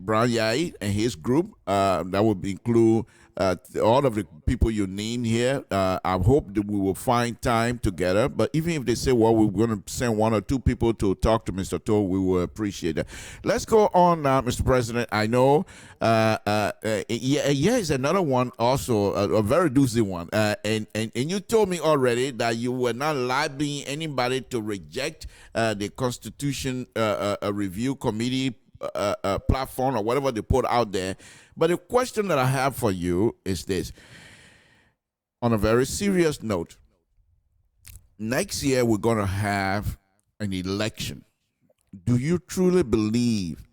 Brown Yai and his group. That would include all of the people you name here. I hope that we will find time together. But even if they say, well, we're going to send one or two people to talk to Mr. Toh, we will appreciate that. Let's go on now, Mr. President. I know, is another one also, a very doozy one. And you told me already that you were not lobbying anybody to reject the Constitution Review Committee platform or whatever they put out there. But the question that I have for you is this: on a very serious note, next year we're going to have an election. Do you truly believe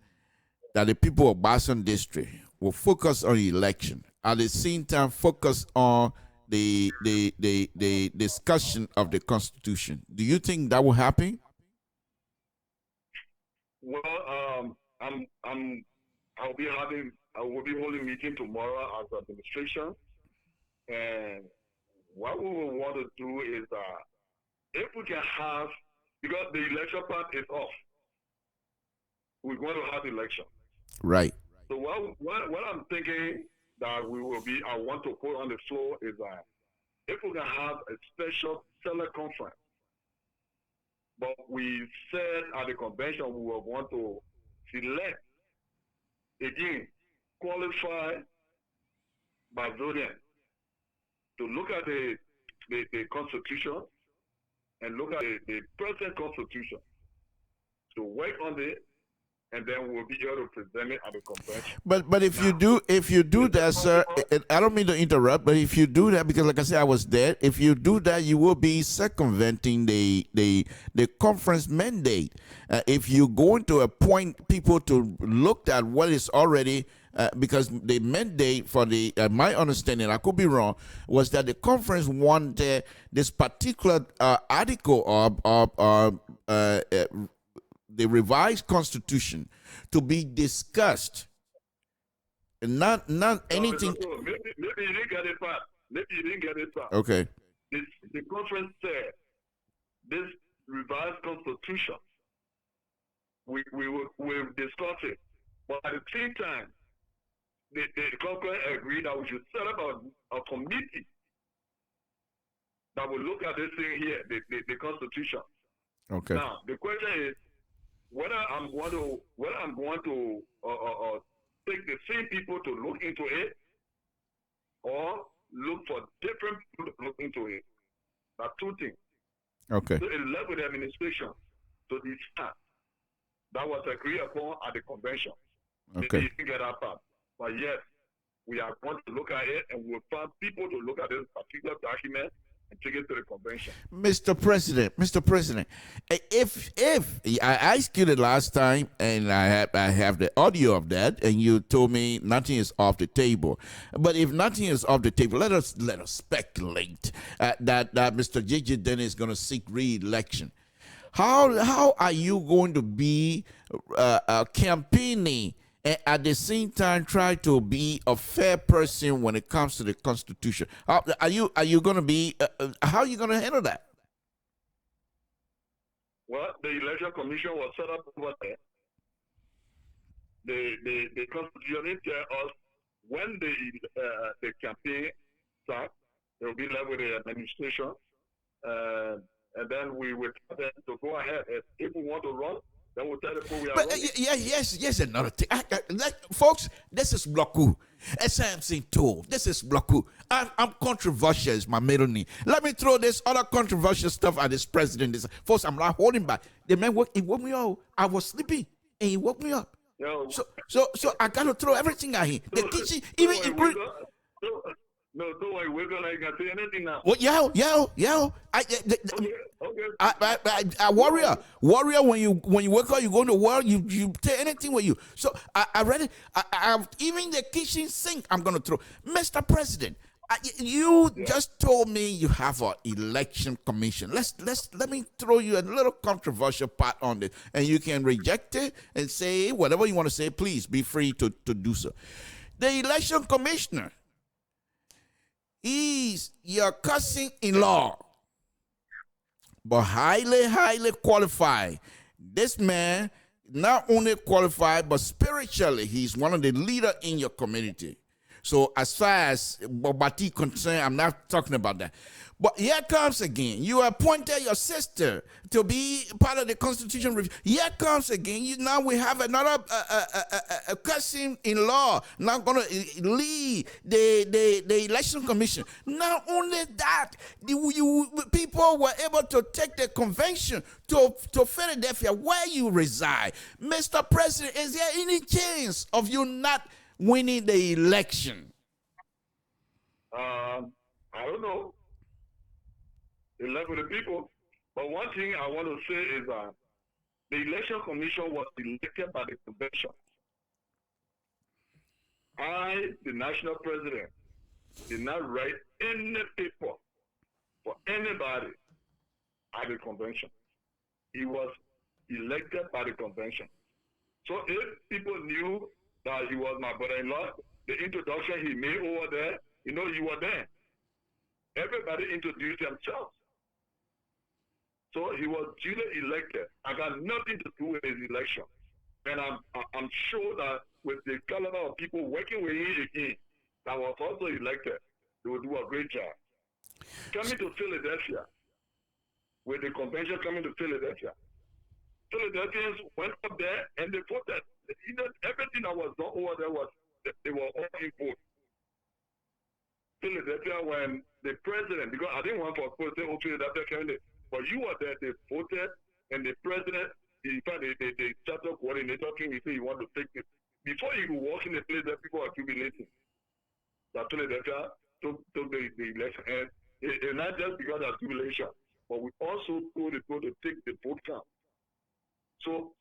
that the people of Boston District will focus on the election, at the same time focus on the discussion of the Constitution? Do you think that will happen? Well, I will be holding meeting tomorrow as administration, and what we will want to do is if we can have, because the election part is off, we're going to have election. Right. So what I'm thinking that I want to put on the floor is that if we can have a special Senate conference, but we said at the convention we will want to select, again, qualified Brazilian to look at the Constitution and look at the present Constitution, to work on it, and then we'll be able to present it at the convention. But if you do that, sir, I don't mean to interrupt, but if you do that, because like I said, I was there. If you do that, you will be circumventing the conference mandate. If you're going to appoint people to look at what is already, because the mandate for the my understanding, I could be wrong, was that the conference wanted this particular article of the revised Constitution to be discussed, and not anything. Maybe you didn't get it part. Maybe you didn't get it part. Okay. The conference said this revised Constitution, we will discuss it, but at the same time, the conference agreed that we should set up a committee that will look at this thing here, the Constitution. Okay. Now the question is, whether I'm going to take the same people to look into it, or look for different people to look into it. That's two things. Okay. So it left with the administration to decide. That was agreed upon at the convention. Okay. You can get that part. But yes, we are going to look at it, and we'll find people to look at this particular document and take it to the convention. Mr. President, if I asked you the last time, and I have the audio of that, and you told me nothing is off the table. But if nothing is off the table, let us speculate that Mr. J.J. Dennis is going to seek re-election. How are you going to be campaigning and at the same time try to be a fair person when it comes to the Constitution? Are you going to be? How are you going to handle that? Well, the election commission was set up over there. The Constitution tells us when the campaign starts, it will be left with the administration, and then we will tell them to go ahead. If we want to run, then we'll tell the people we are running. Yes, another thing. Folks, this is Bloku. As I am saying, too, this is Bloku. I'm controversial, is my middle name. Let me throw this other controversial stuff at this president. Folks, I'm not holding back. The man he woke me up. I was sleeping, and he woke me up. Yo, So I got to throw everything at him. The kitchen, even including. No, don't worry. We're gonna say anything now. Well, yo. Okay. Warrior. When you wake up, you go to work. You take anything with you. So I read it. I even the kitchen sink. I'm gonna throw. Mr. President, you just told me you have an election commission. Let me throw you a little controversial part on this, and you can reject it and say whatever you want to say. Please be free to do so. The election commissioner, he's your cousin-in-law, but highly qualified. This man not only qualified, but spiritually, he's one of the leaders in your community. So as far as Bobati concerned, I'm not talking about that. But here comes again. You appointed your sister to be part of the constitution review. Here comes again. Now we have another cousin-in-law now going to lead the election commission. Not only that, people were able to take the convention to Philadelphia, where you reside. Mr. President, is there any chance of you not winning the election? I don't know. Elect with the people. But one thing I want to say is that the election commission was elected by the convention. I, the national president, did not write any paper for anybody at the convention. He was elected by the convention. So if people knew that he was my brother-in-law, the introduction he made over there, you were there. Everybody introduced themselves. So he was duly elected. I got nothing to do with his election. And I'm sure that with the caliber of people working with him again, that was also elected, they will do a great job. Coming to Philadelphia, with the convention coming to Philadelphia, Philadelphians went up there and they voted. Everything that was done over there they were all in vote. Philadelphia, when the president, because I didn't want to say, oh, Philadelphia came in, but you were there, they voted, and the president, in fact, the chapter coordinator came, he said he wanted to take it. Before you could walk in the place, that people are jubilating. That Philadelphia took the election. And it's not just because of jubilation, but we also told the people to take the vote count. So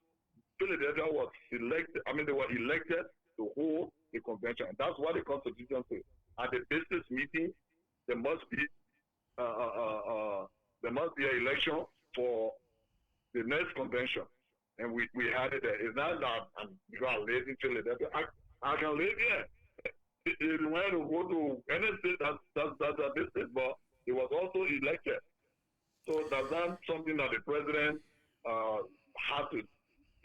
Philadelphia was elected, they were elected to hold the convention. And that's what the Constitution says. At the business meeting, there must be an election for the next convention. And we had it there. It's not that because I live in Philadelphia. I can live here. If you want to go to any state, that's a business, but it was also elected. So that's not something that the president had to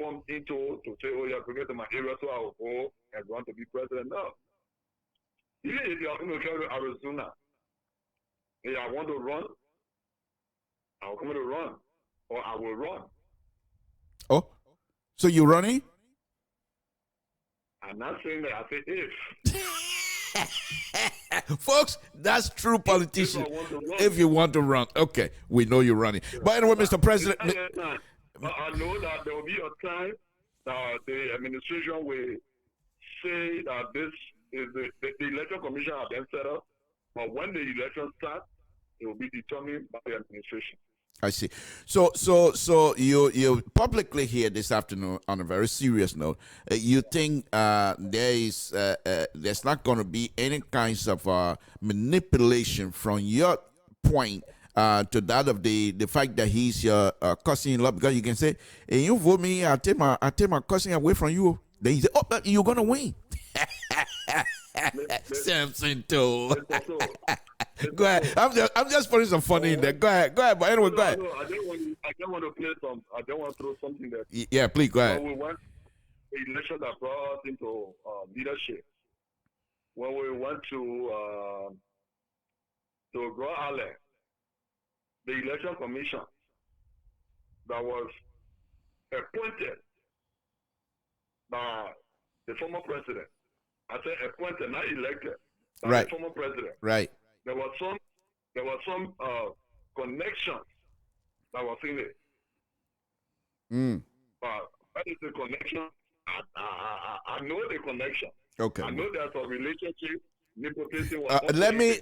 come into to say, oh, you're going to my area, so I will go and want to be president. No. Even if you're going to go to Arizona, and I want to run, I'm going to run, or I will run. Oh, so you're running? I'm not saying that. I say if. Folks, that's true politician. If you want to run. Okay, we know you're running. Yeah. But anyway, Mr. President. I know that there will be a time that the administration will say that this is the election commission has been set up, but when the election starts, it will be determined by the administration. I see. So you publicly here this afternoon on a very serious note. You think there's not going to be any kinds of manipulation from your point to that of the fact that he's your cousin-in-law, because you can say, hey, you vote me, I take my cousin away from you. Then he say, oh, but you're going to win. Samson too. Go ahead. I'm just putting some funny in there. Go ahead. But anyway, go ahead. No, I don't want to play some. I don't want to throw something there. Yeah, please go ahead. When we went the election that brought us into leadership. When we went to Rhode Island, the election commission that was appointed by the former president. I said appointed, not elected. Right. The former president. Right. There was some connection that was in it. What is the connection? I know the connection. Okay. I know there's a relationship. Let me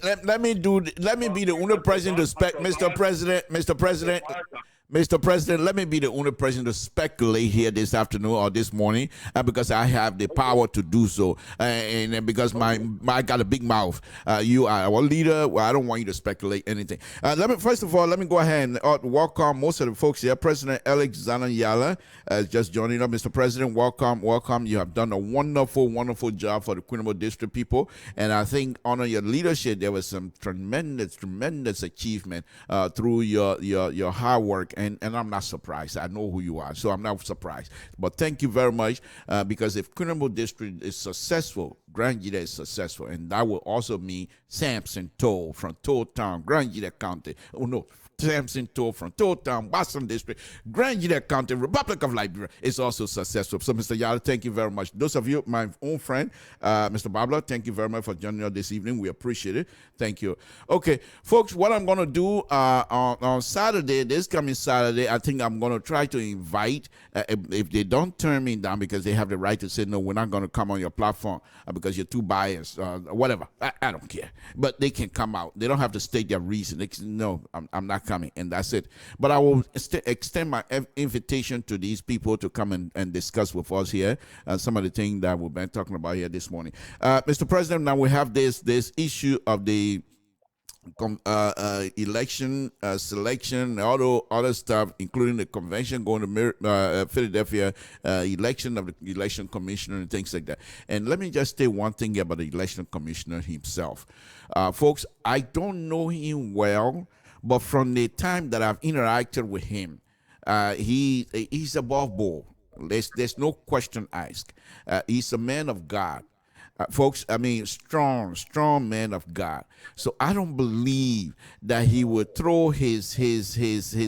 be the only president to Mr. President. Mr. President, let me be the only person to speculate here this afternoon or this morning, because I have the power to do so, and because I got a big mouth. You are our leader. Well, I don't want you to speculate anything. First of all, let me go ahead and welcome most of the folks here. President Alexander Yala just joining us. Mr. President, welcome. You have done a wonderful job for the Quinnamo District people, and I think under your leadership there was some tremendous achievement through your hard work and I'm not surprised. I know who you are, so I'm not surprised. But thank you very much, because if Criminal District is successful, Grand Gita is successful, and that will also mean Sampson Toll from Toll Town, Grand Gita County. Oh no, Sampson Toll from Toll Town, Boston District, Grand Gita County, Republic of Liberia is also successful. So, Mr. Yala, thank you very much. Those of you, my own friend, Mr. Babla, thank you very much for joining us this evening. We appreciate it. Thank you. Okay, folks, what I'm going to do on Saturday, this coming Saturday, I think I'm going to try to invite, if they don't turn me down because they have the right to say, no, we're not going to come on your platform because you're too biased, whatever. I don't care. But they can come out. They don't have to state their reason. They can, no, I'm not coming, and that's it. But I will extend my invitation to these people to come and discuss with us here some of the things that we've been talking about here this morning. Mr. President, now we have this issue of the election selection, all the other stuff, including the convention going to Philadelphia, election of the election commissioner and things like that. And let me just say one thing about the election commissioner himself. Folks, I don't know him well, but from the time that I've interacted with him, he's above board. There's no question asked. He's a man of God. Folks, I mean, strong man of God. So I don't believe that he would throw his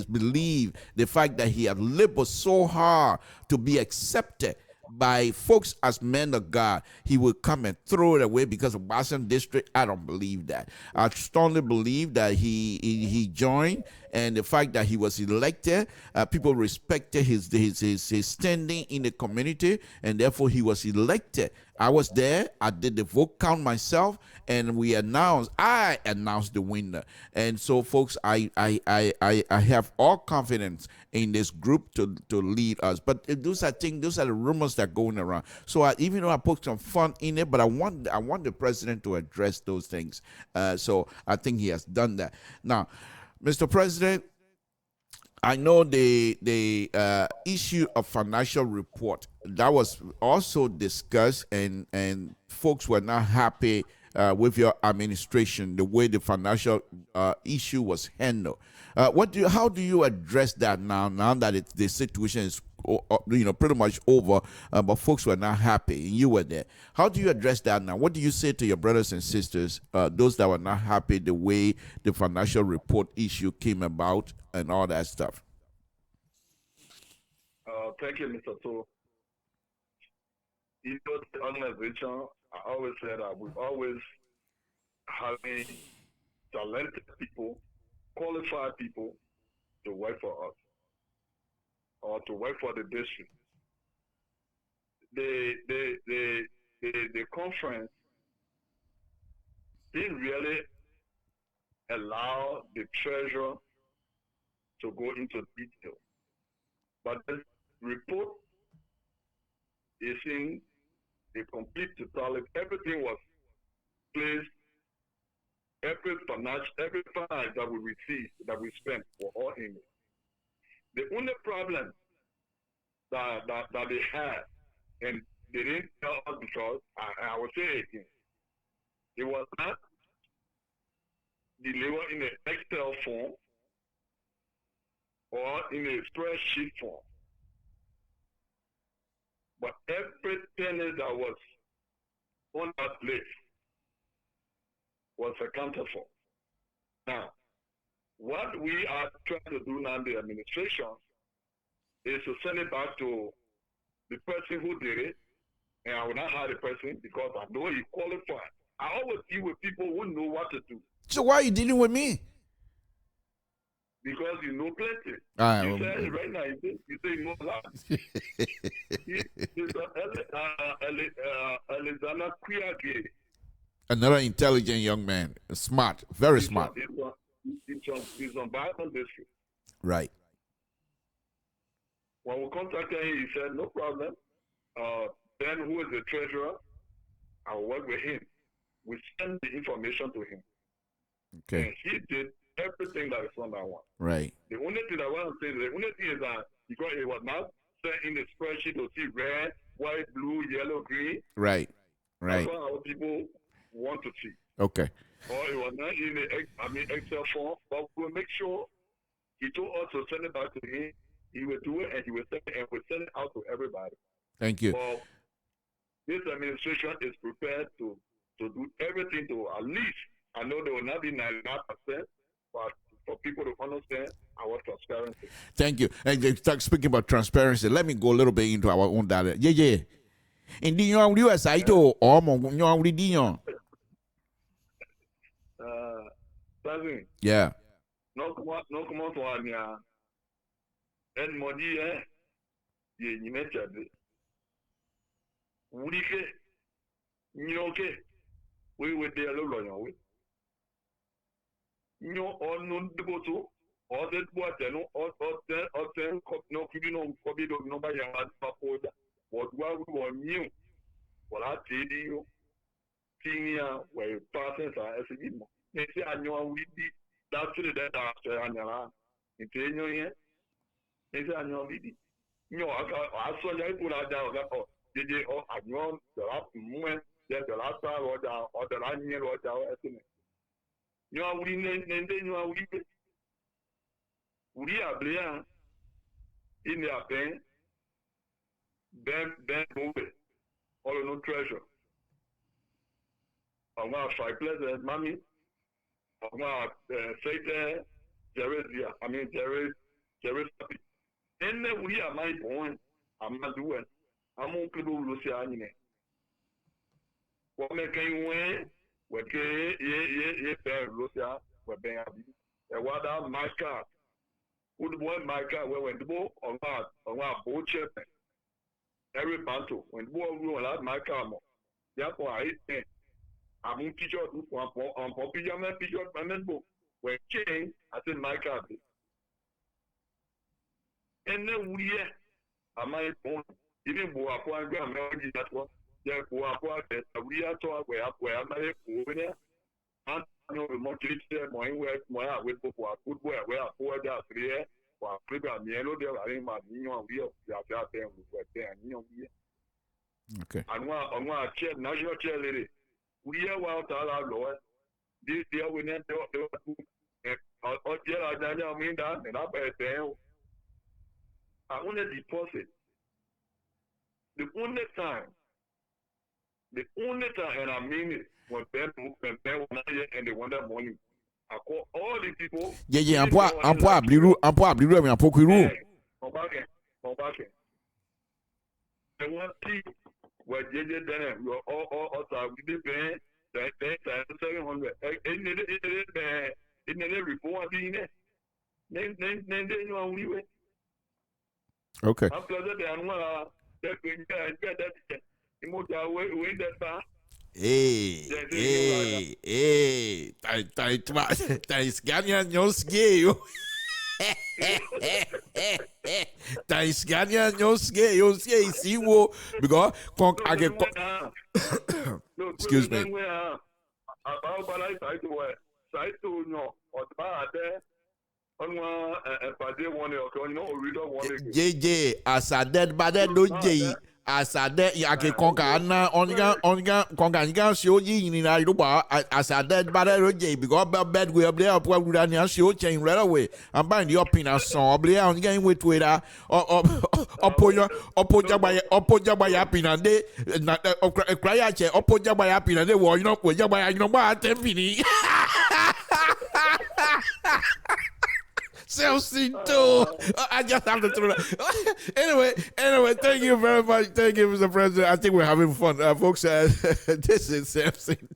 belief, the fact that he had labored so hard to be accepted by folks as men of God, he would come and throw it away because of Boston District. I don't believe that. I strongly believe that he joined, and the fact that he was elected, people respected his standing in the community, and therefore he was elected. I was there. I did the vote count myself, and I announced the winner. And so, folks, I have all confidence in this group to lead us. But those are the rumors that are going around. So even though I put some fun in it, but I want the president to address those things. So I think he has done that. Now, Mr. President, I know the issue of financial report that was also discussed, and folks were not happy with your administration, the way the financial issue was handled. How do you address that now that the situation is pretty much over, but folks were not happy and you were there? How do you address that now? What do you say to your brothers and sisters, those that were not happy the way the financial report issue came about and all that stuff? Thank you, Mr. So. In the organization, I always say that we always having talented people, qualified people to work for us or to work for the district. The conference didn't really allow the treasurer to go into detail. But the report is in a complete totality. Everything was placed. Every finance that we received, that we spent, were all in it. The only problem that they had, and they didn't tell us because, I will say it again, it was not delivered in an Excel form or in a spreadsheet form. But every penny that was on that list was accounted for. Now, what we are trying to do now in the administration is to send it back to the person who did it, and I will not hire the person because I know he qualified. I always deal with people who know what to do. So why are you dealing with me? Because you know plenty. You said right now, you say you know a lot. Alexander Kuyage. Another intelligent young man, smart, very smart. He's on Bible District. Right. When we contacted him, he said, no problem. Ben, who is the treasurer, I'll work with him. We send the information to him. Okay. And he did everything that is on that one. Right. The only thing I want to say, the only thing is that because it was not sent in the spreadsheet to see red, white, blue, yellow, green. Right. Right. That's what our people want to see. Okay. Or it was not in the Excel form, but we'll make sure He told us to send it back to him. He will do it, and he will send it, and will send it out to everybody. Thank you. But this administration is prepared to do everything to at least, I know they will not be 99%, but for people to understand our transparency. Thank you. And speaking about transparency, let me go a little bit into our own data. Yeah. In the US, I do yeah. No come on to Anya. And Modi, you mentioned it. Wurike, Nyoke, we were there alone. No, or no, go to, or that what, or ten, no, no, nobody had proposed what we were new. Well, I tell you, senior, where persons are as a given. They say, I know we did that's that after Anna. It's in your ear. They say, I know we did. No, I saw you put out down. Did you all I know the last moment that the last time or the line near or down estimate? You are winning, and then you are weeping. We are blamed in their pain. Ben move it. All no treasure. I want to try pleasant money. I want to say that Jerry, I mean, Jerry. And then we are my point. I'm not doing. I'm going to do Lucia. What make you win? What can you pay Lucia? What being a what out my car? Would want my car when the boat on boat chip. Every battle when the boat will out my car. Therefore, I think I'm going to teach you on popular picture and book. When change, I said my car. And then we are my point. Even go up one gram, that one. Then go up one that we are told where I'm over there. And no more clips my work, my with book, good boy, where I pour that here, or program yellow there, I think my new wheel, that there with there, and you okay. And one chair, national chair lady. We are out our Lord. This year we need to or tell I don't mean that, and I better I want to deposit. The only time, and I mean it, when Ben and they want that money. I call all the people. Yeah, I'm probably I'm pokiru. Come back. They want to see where JJ Denham, you're all we did pay 700. In the report, being it. Then you are we. Okay. After that, I'm going to get that. Way that far. Tá esganhando gay. Tá esganhando gay. Eu sei se o because excuse me. JJ as a dead bad no J as a dead yake konka na konga show yi ni na ruba as a dead bad no J because bed we play up we na show chain right away I'm buying the up in a song play on game with Twitter opoja by happy na de na cry che opoja by happy na de wo you know ba tempini I just have to throw that. Anyway, thank you very much. Thank you, Mr. President. I think we're having fun. Folks, this is Samson.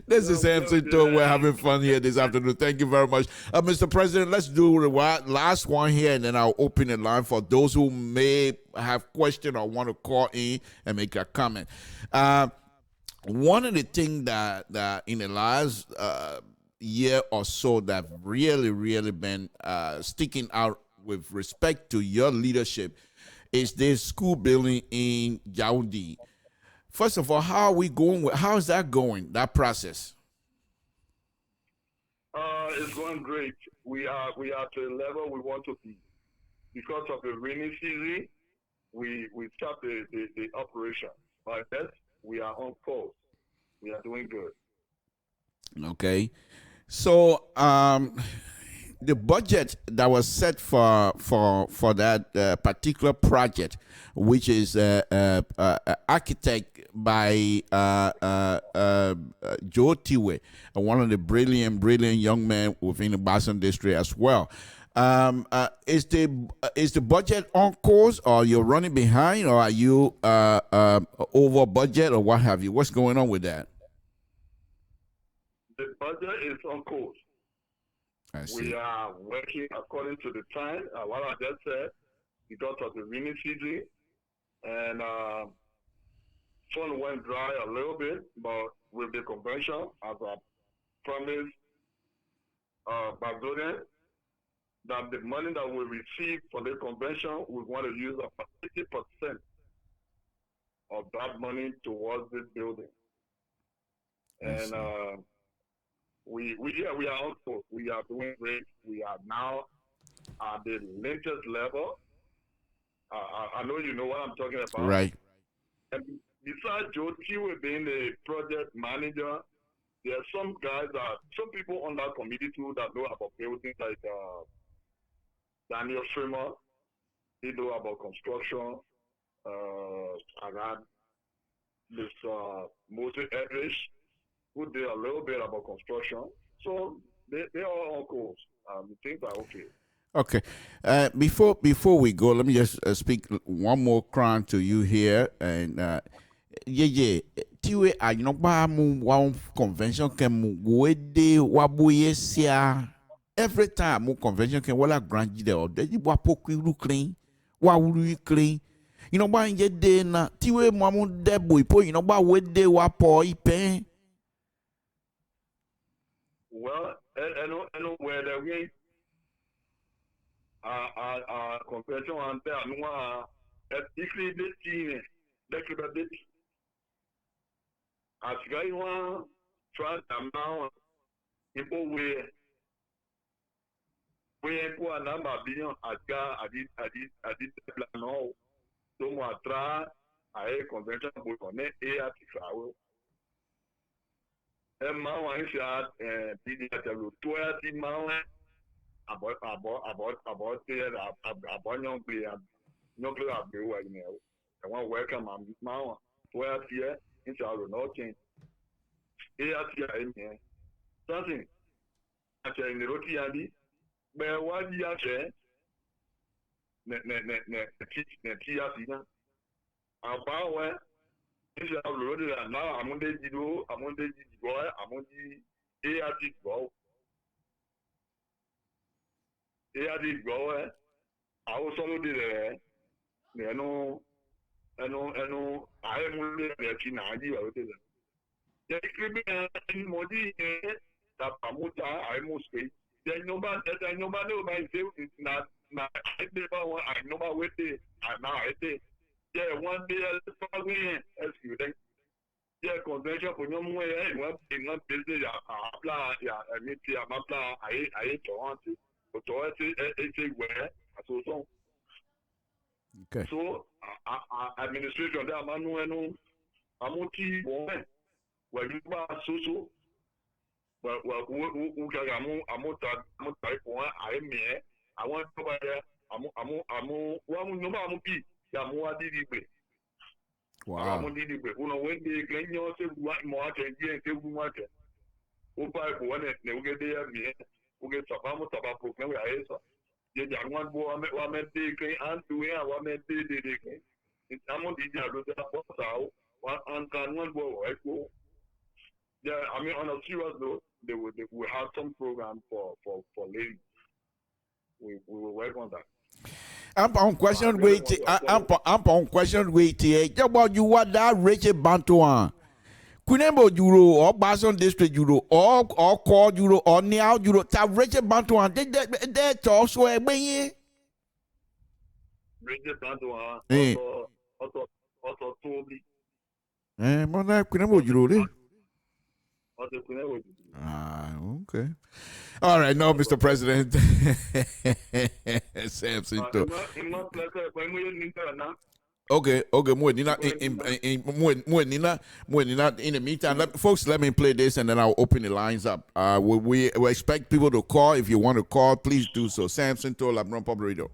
This is Samson. We're having fun here this afternoon. Thank you very much. Mr. President, let's do the last one here, and then I'll open the line for those who may have questions or want to call in and make a comment. One of the things that in the last year or so that really been sticking out with respect to your leadership is this school building in Yaoundé. First of all, how are we going? How is that going? That process? It's going great. We are to the level we want to be. Because of the rainy season, we start the operation. But yes, we are on course. We are doing good. Okay. So the budget that was set for that particular project, which is architect by Joe Tiwe, one of the brilliant young men within the Boston district as well. Is the budget on course, or you're running behind, or are you over budget, or what have you? What's going on with that? The budget is on course. I see. We are working according to the time. What I just said, because of the rainy season, and sun went dry a little bit, but with the convention, as I promised Bavarian, that the money that we receive for the convention, we want to use about 50% of that money towards this building. And we are also, we are doing great. We are now at the latest level. I know you know what I'm talking about. Right. And besides Joe Tiwe being the project manager, there are some guys some people on that committee too that know about buildings, like Daniel Schremer. He know about construction. I got this Moses Edrich, who did a little bit about construction. So they are on course. Things are okay. Okay. Before we go, let me just speak one more crown to you here. And Tiwe ayinoba mu wa convention ke mu wede waboye sia. Every time mu convention ke wala grandi de o de wa pokwi ru clean, wa uru clean. You know ba nje de na Tiwe mu amu de boy po, you know ba wede wa po ipen. Well, I know where the way convention and there no equally the team that could have been as guy one try amount people where for a number billion aga I did no so moi tra a convention pour connaître et à tifawo ma wa insha bidi atelo to ya ti ma about nuclear agbewa ni e won welcome am ma wa to ya ti e inshallah no change e ya ti e mi something ache ni roti ya bi be wa di ya che ne ti ya ti na aba we inshallah roti na amunde jido amundi e ya ti go EAD go àwọn sọ́lọ́ de rẹ̀ ẹnu ààrẹ múlẹ̀ rẹ̀ kí náà yí ìwàlódé rẹ̀. Jẹ́ kí bí ẹni mọ̀dí ẹ̀ tàpamọ́ta ààrẹ mọ̀sùpé. Jẹ́ ìyọba ní ọba ìṣe na ẹgbẹ́ bá wọn àìnọ́bà wẹ́tẹ̀ àná àìtẹ́. Jẹ́ wọ́n dé ẹlẹ́fọ́gbé yẹn ẹ̀sìn rẹ̀. Jẹ́ convention kò ní mú ẹ̀ ìwọ̀n bẹ́sẹ̀ àpá ẹ̀mí ti àmàpá àyè tọ̀ wọ́n ti. Okay. So, administration there, Manu, Amuti, where you are so, well, who can Amuta, I am here. I want to buy Amu, one no Amupi, Yamua Didi. Wow. When they claim yourself, what more can you and give one? Who buy one and they will get there. Uge sabamu sababu kwa yaesa je jangwan bo wa mede ke antu ya wa mede de ke amo di ja do da bo sao wa an kan wan bo wa ko yeah. I mean, on a serious note, they will have some program for ladies. We will work on that. I'm on question waiting. I'm on question waiting. Just about you what that Richard Bantuan. Kunembo Juro or Boston District Juro or Call Juro or Niao Juro Tab Richard Bantuan. That's also a way. Richard Bantuan also told me. Mona Kunembo Juro. Okay. All right, no, Mr. President. Samson. Okay, Muenina, in the meantime, folks, let me play this and then I'll open the lines up. We expect people to call. If you want to call, please do so. Samson told Labron Public Radio.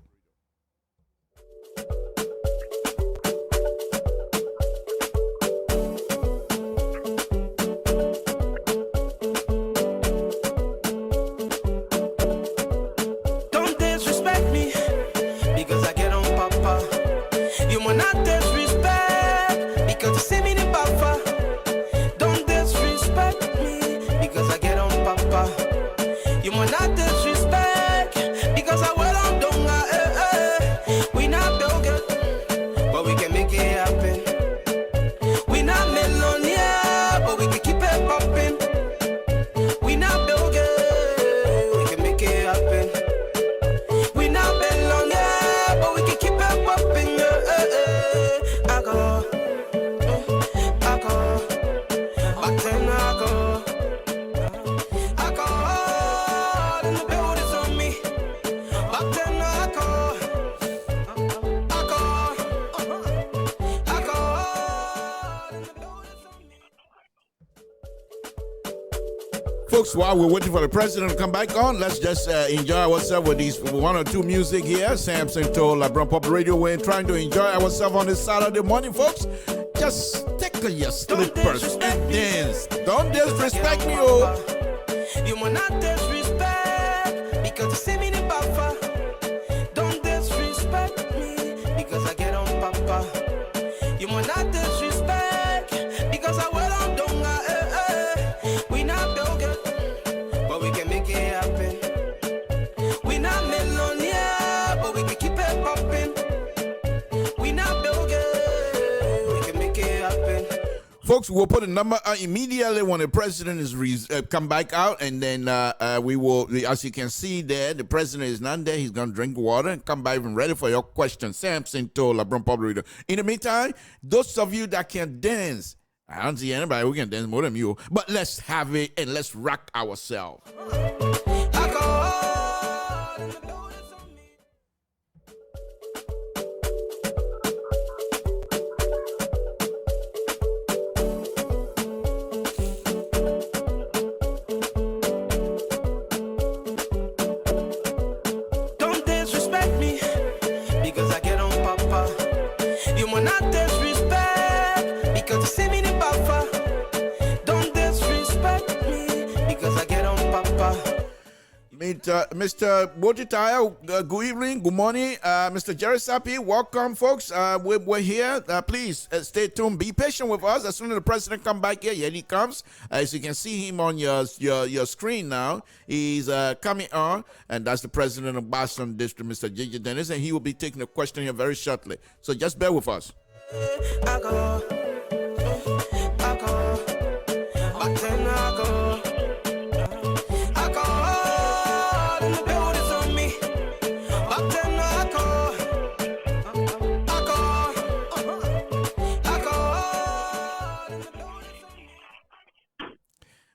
Folks, while we're waiting for the president to come back on, let's just enjoy ourselves with these one or two music here. Samson told LeBron Public Radio, we're trying to enjoy ourselves on this Saturday morning, folks. Just tickle your slippers and dance. Don't disrespect me, oh. You will not disrespect because you see me in the buffer. Don't disrespect me because I get on papa. You will not disrespect because I will on donga. We not build it, but we can make it happen. We not millionaire, but we can keep it popping. We not build it, we can make it happen. Folks, we'll put a number immediately when the president is come back out, and then we will, as you can see there, the president is not there. He's going to drink water and come back and ready for your question. Samson told LeBron Public Radio. In the meantime, those of you that can dance, I don't see anybody who can dance more than you, but let's have it and let's rock ourselves. Don't disrespect me because I get on papa. You will not disrespect because you see me in the buffer. Don't disrespect me because I get on papa. Mr. Botitaya, good evening, good morning. Mr. Jerry Sapi, welcome, folks. We're here. Please stay tuned. Be patient with us. As soon as the president comes back here, he comes. As you can see him on your screen now, he's coming on, and that's the president of Boston District, Mr. J.J. Dennis, and he will be taking a question here very shortly. So just bear with us. I go, back then I go.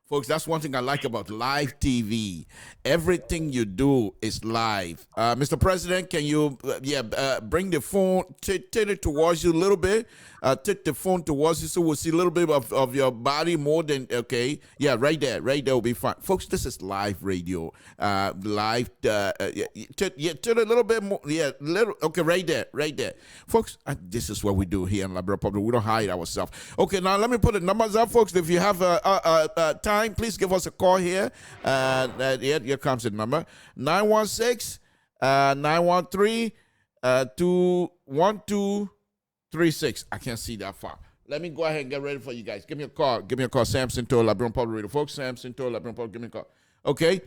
Folks, that's one thing I like about live TV. Everything you do is live. Mr. President, can you bring the phone, tilt it towards you a little bit? Tilt the phone towards you so we'll see a little bit of your body more than, okay. Yeah, right there will be fine. Folks, this is live radio. Live, tilt a little bit more. Yeah, okay, right there. Folks, this is what we do here in Liberia Public. We don't hide ourselves. Okay, now let me put the numbers up, folks. If you have time, please give us a call here. Here comes the number. 916-913-21236. I can't see that far. Let me go ahead and get ready for you guys. Give me a call. Samson told LeBron Public Radio. Folks, Samson told LeBron Public. Give me a call. Okay?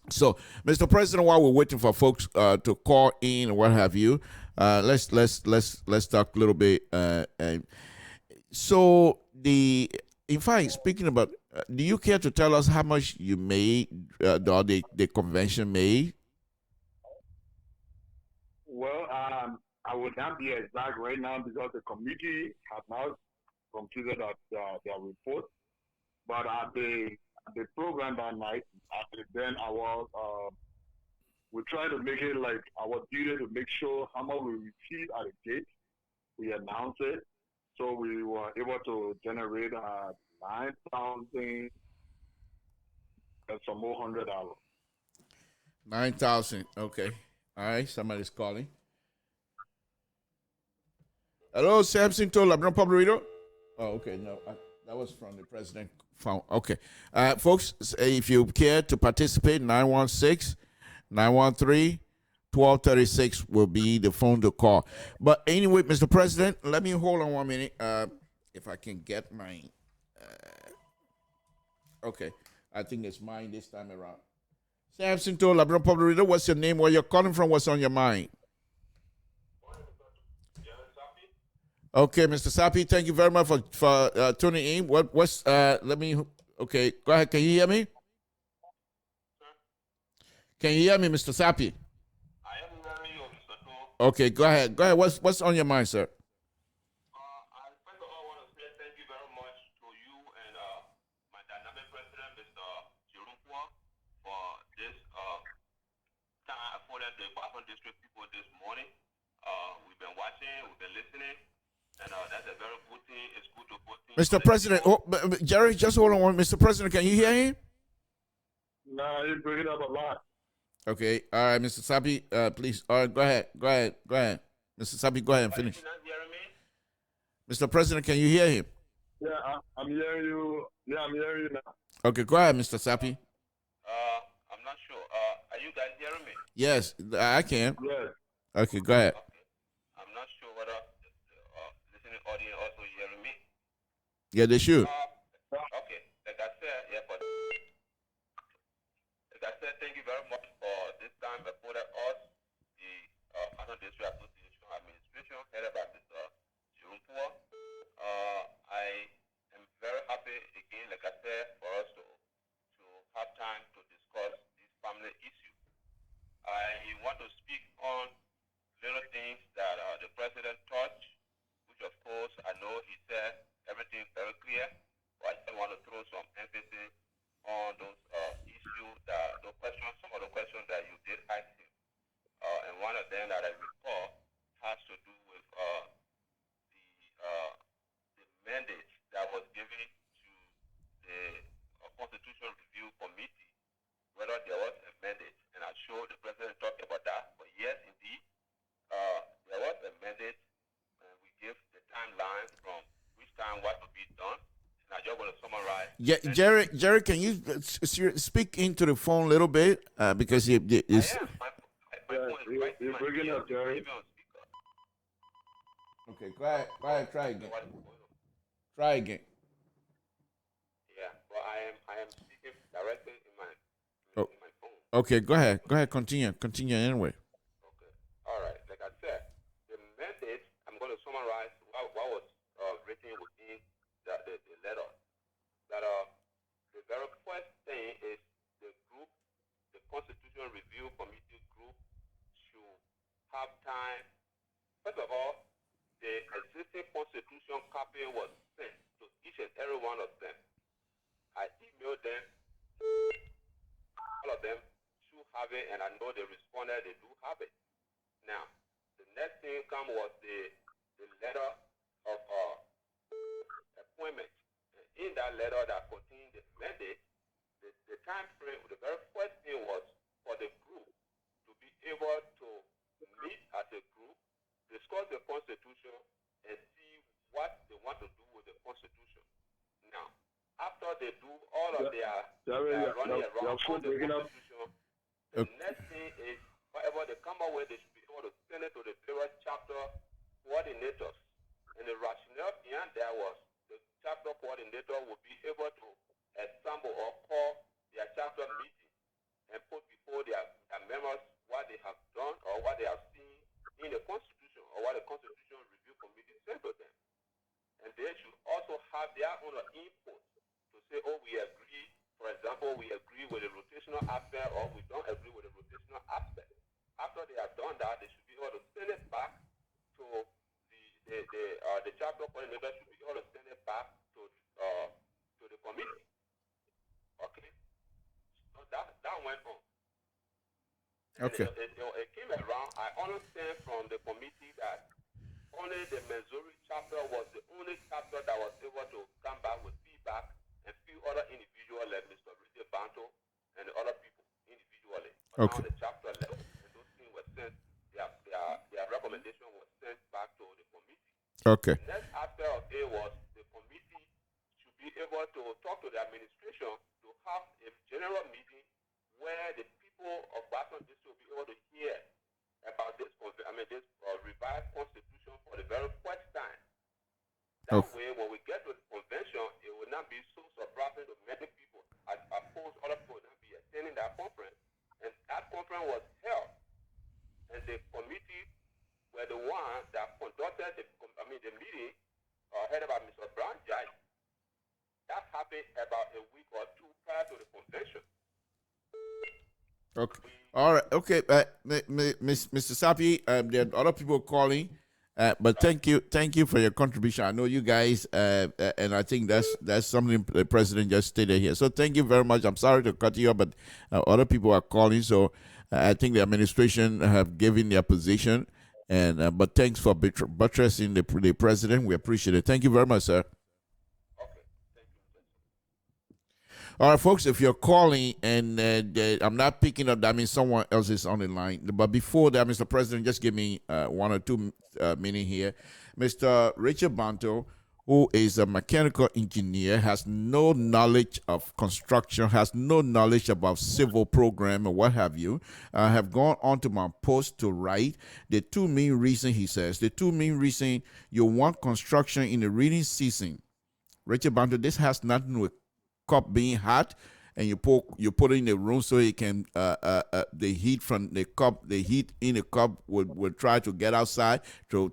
So, Mr. President, while we're waiting for folks to call in or what have you, let's talk a little bit. In fact, speaking about, do you care to tell us how much you made, the convention made? Well, I would not be exact right now because the committee has not completed their report. But at the program that night, then we're trying to make it like our duty to make sure how much we receive at the gate we announced it. So we were able to generate 9,000 and some more $100. 9,000. Okay. All right. Somebody's calling. Hello, Samson to Labrador Public Radio. Oh, okay. No, that was from the president phone. Okay. Folks, if you care to participate, 916-913-1236 will be the phone to call. But anyway, Mr. President, let me hold on 1 minute. If I can get mine. Okay. I think it's mine this time around. Samson to Labrador Public Radio, what's your name? Where you're calling from? What's on your mind? Okay, Mr. Sapi, thank you very much for tuning in. Let me, okay, go ahead. Can you hear me? Can you hear me, Mr. Sapi? I am hearing you, Mr. To. Okay, go ahead. Go ahead. What's on your mind, sir? I first of all want to say thank you very much to you and my dynamic president, Mr. Chirumpua, for this time afforded the Boston District people this morning. We've been watching, we've been listening. And that's a very good thing. It's good to put things. Mr. President, Jerry, just hold on. Mr. President, can you hear him? Nah, you bring it up a lot. Okay. All right, Mr. Sapi, please. All right, go ahead. Mr. Sapi, go ahead and finish. Not hearing me? Mr. President, can you hear him? Yeah, I'm hearing you. Yeah, I'm hearing you now. Okay, go ahead, Mr. Sapi. I'm not sure. Are you guys hearing me? Yes, I can. Yes. Okay, go ahead. Okay. I'm not sure whether listening audience also hearing me. Yeah, they should. Okay. Like I said, thank you very much for this time afforded us, the Boston District Association Administration, headed by Mr. Chirumpua. I am very happy again, like I said, for us to have time to discuss this family issue. I want to speak on little things that the president touched, which of course I know he said everything very clear, but I just want to throw some emphasis on those issues, some of the questions that you did ask him. And one of them that I recall has to do with the mandate that was given to the Constitutional Review Committee, whether there was a mandate. And I'm sure the president talked about that. But yes, indeed, there was a mandate, and we give the timeline from which time what to be done. And I just want to summarize. Yeah, Jerry, can you speak into the phone a little bit because it's. I am. My phone is right in you're my bringing ear. up, Jerry. Even on speaker. Okay, go ahead. Try again. What is going on? Try again. Yeah, but I am speaking directly in my phone. Okay, go ahead. Continue anyway. Okay. All right. Like I said, the mandate, I'm going to summarize what was written within the letter. That the very first thing is the Constitutional Review Committee group should have time. First of all, the existing Constitution copy was sent to each and every one of them. I emailed them. All of them should have it, and I know they responded. They do have it. Now, the next thing was the letter of appointment. And in that letter that contained the mandate, the time frame, the very first thing was for the group to be able to meet as a group, discuss the Constitution, and see what they want to do with the Constitution. Now, after they do all of their running around on the Constitution, the next thing is whatever they come up with, they should be able to send it to the various chapter coordinators. And the rationale behind that was the chapter coordinator will be able to assemble or call their chapter meeting and put before their members what they have done or what they have seen in the Constitution or what the Constitutional Review Committee sent to them. And they should also have their own input to say, oh, we agree, for example, we agree with the rotational aspect or we don't agree with the rotational aspect. After they have done that, they should be able to send it back to the chapter coordinator should be able to send it back to the committee. Okay? So that went on. Okay. It came around. I understand from the committee that only the Missouri chapter was the only chapter that was able to come back with feedback, and few other individuals like Mr. Richard Banto and the other people individually. But now Okay. the chapter left, and those things were sent, their recommendation was sent back to the committee. Okay. The next aspect of it was the committee should be able to talk to the administration to have a general meeting where the people of Boston District will be able to hear about this, this revised constitution for the very first time. That way, when we get to the convention, it will not be so surprising to many people. As opposed, other people will not be attending that conference. And that conference was held, and the committee were the one that conducted the meeting headed by Mr. Brown Jai. That happened about a week or two prior to the convention. Okay. All right. Okay. Mr. Sapi, there are other people calling, but thank you for your contribution. I know you guys, and I think that's something the president just stated here. So thank you very much. I'm sorry to cut you off, but other people are calling. So I think the administration have given their position, and but thanks for buttressing the president. We appreciate it. Thank you very much, sir. All right, folks, if you're calling and I'm not picking up, that means someone else is on the line. But before that, Mr. President, just give me 1 or 2 minutes here. Mr. Richard Banto, who is a mechanical engineer, has no knowledge of construction, has no knowledge about civil program or what have you, have gone on to my post to write the 2 main reasons, he says, the 2 main reasons you want construction in the rainy season. Richard Banto, this has nothing to do with cup being hot, and you put it in the room so it can the heat from the cup, the heat in the cup will try to get outside for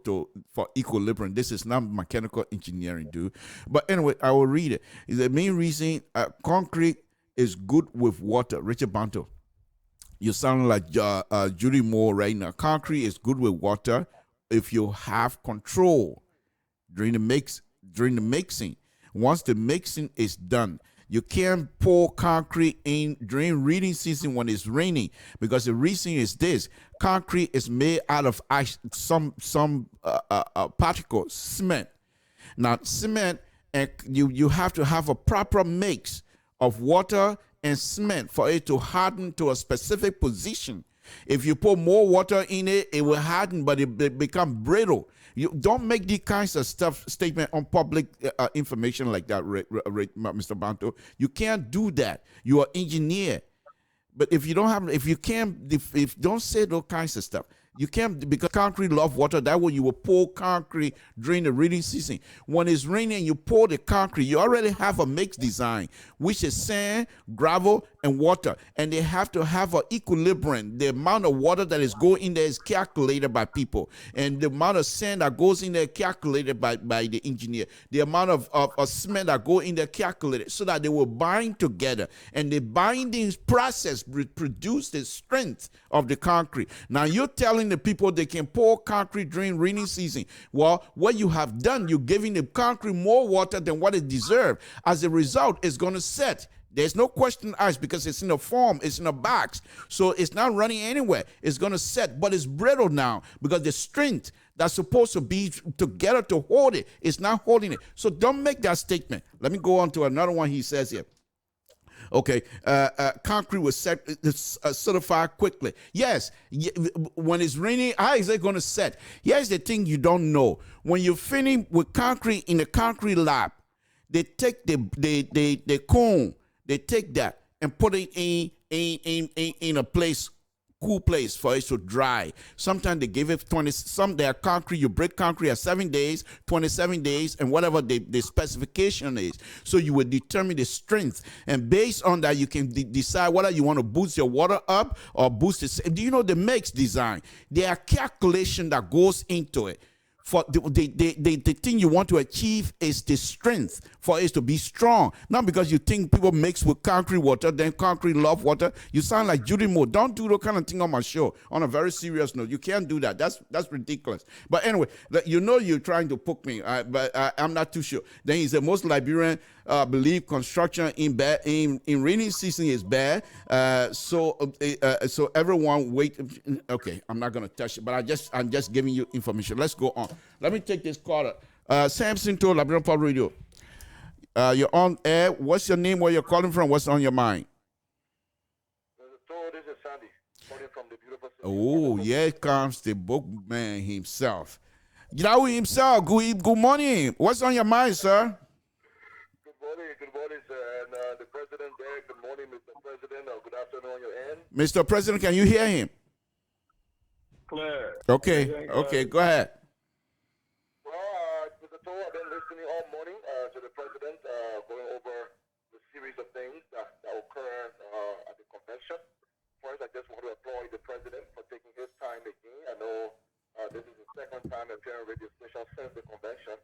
equilibrium. This is not mechanical engineering, dude. But anyway, I will read it. It's the main reason concrete is good with water. Richard Banto, you sound like Judy Moore right now. Concrete is good with water if you have control during the mixing. Once the mixing is done, you can't pour concrete in during reading season when it's raining, because the reason is this: concrete is made out of ice, some particle, cement. Now, cement, and you have to have a proper mix of water and cement for it to harden to a specific position. If you put more water in it, it will harden, but it become brittle. You don't make these kinds of statement on public information like that, Mr. Banto. You can't do that. You are engineer. But if you don't say those kinds of stuff, you can't, because concrete love water. That way you will pour concrete during the rainy season. When it's raining, you pour the concrete. You already have a mixed design, which is sand, gravel, and water. And they have to have an equilibrium. The amount of water that is going in there is calculated by people. And the amount of sand that goes in there calculated by the engineer. The amount of cement that go in there calculated, so that they will bind together. And the binding process produce the strength of the concrete. Now you're telling the people they can pour concrete during rainy season. Well, what you have done, you're giving the concrete more water than what it deserves. As a result, it's going to set. There's no question asked, because it's in a form, it's in a box. So it's not running anywhere. It's going to set, but it's brittle now, because the strength that's supposed to be together to hold it is not holding it. So don't make that statement. Let me go on to another one he says here. Okay, concrete was certified quickly. Yes, when it's raining, how is it going to set? Here's the thing you don't know. When you're finished with concrete in the concrete lab, they take the cone, they take that and put it in a place, cool place for it to dry. Sometimes they give it 20, they are concrete, you break concrete at 7 days, 27 days, and whatever the specification is. So you will determine the strength. And based on that, you can decide whether you want to boost your water up or boost it. Do you know the mix design? There are calculation that goes into it. For the thing you want to achieve is the strength for it to be strong. Not because you think people mix with concrete water, then concrete love water. You sound like Judy Moore. Don't do that kind of thing on my show. On a very serious note, you can't do that. That's ridiculous. But anyway, you know you're trying to poke me, but I'm not too sure. Then he said most Liberian believe construction in rainy season is bad. So everyone wait. Okay, I'm not gonna touch it, but I'm just giving you information. Let's go on. Let me take this caller. Samson to Liberian Pop Radio. You're on air. What's your name? Where you're calling from? What's on your mind? This is Sandy, calling from the beautiful city. Oh, here comes the bookman himself. Yahweh himself. Good morning. What's on your mind, sir? Good morning, sir. And the president there. Good morning, Mr. President. Good afternoon on your end. Mr. President, can you hear him? Clear. Okay, go ahead. Well, Mr. Toll, I've been listening all morning to the president going over the series of things that occur at the convention. First, I just want to applaud the president for taking his time again. I know this is the second time appearing radio station since the convention.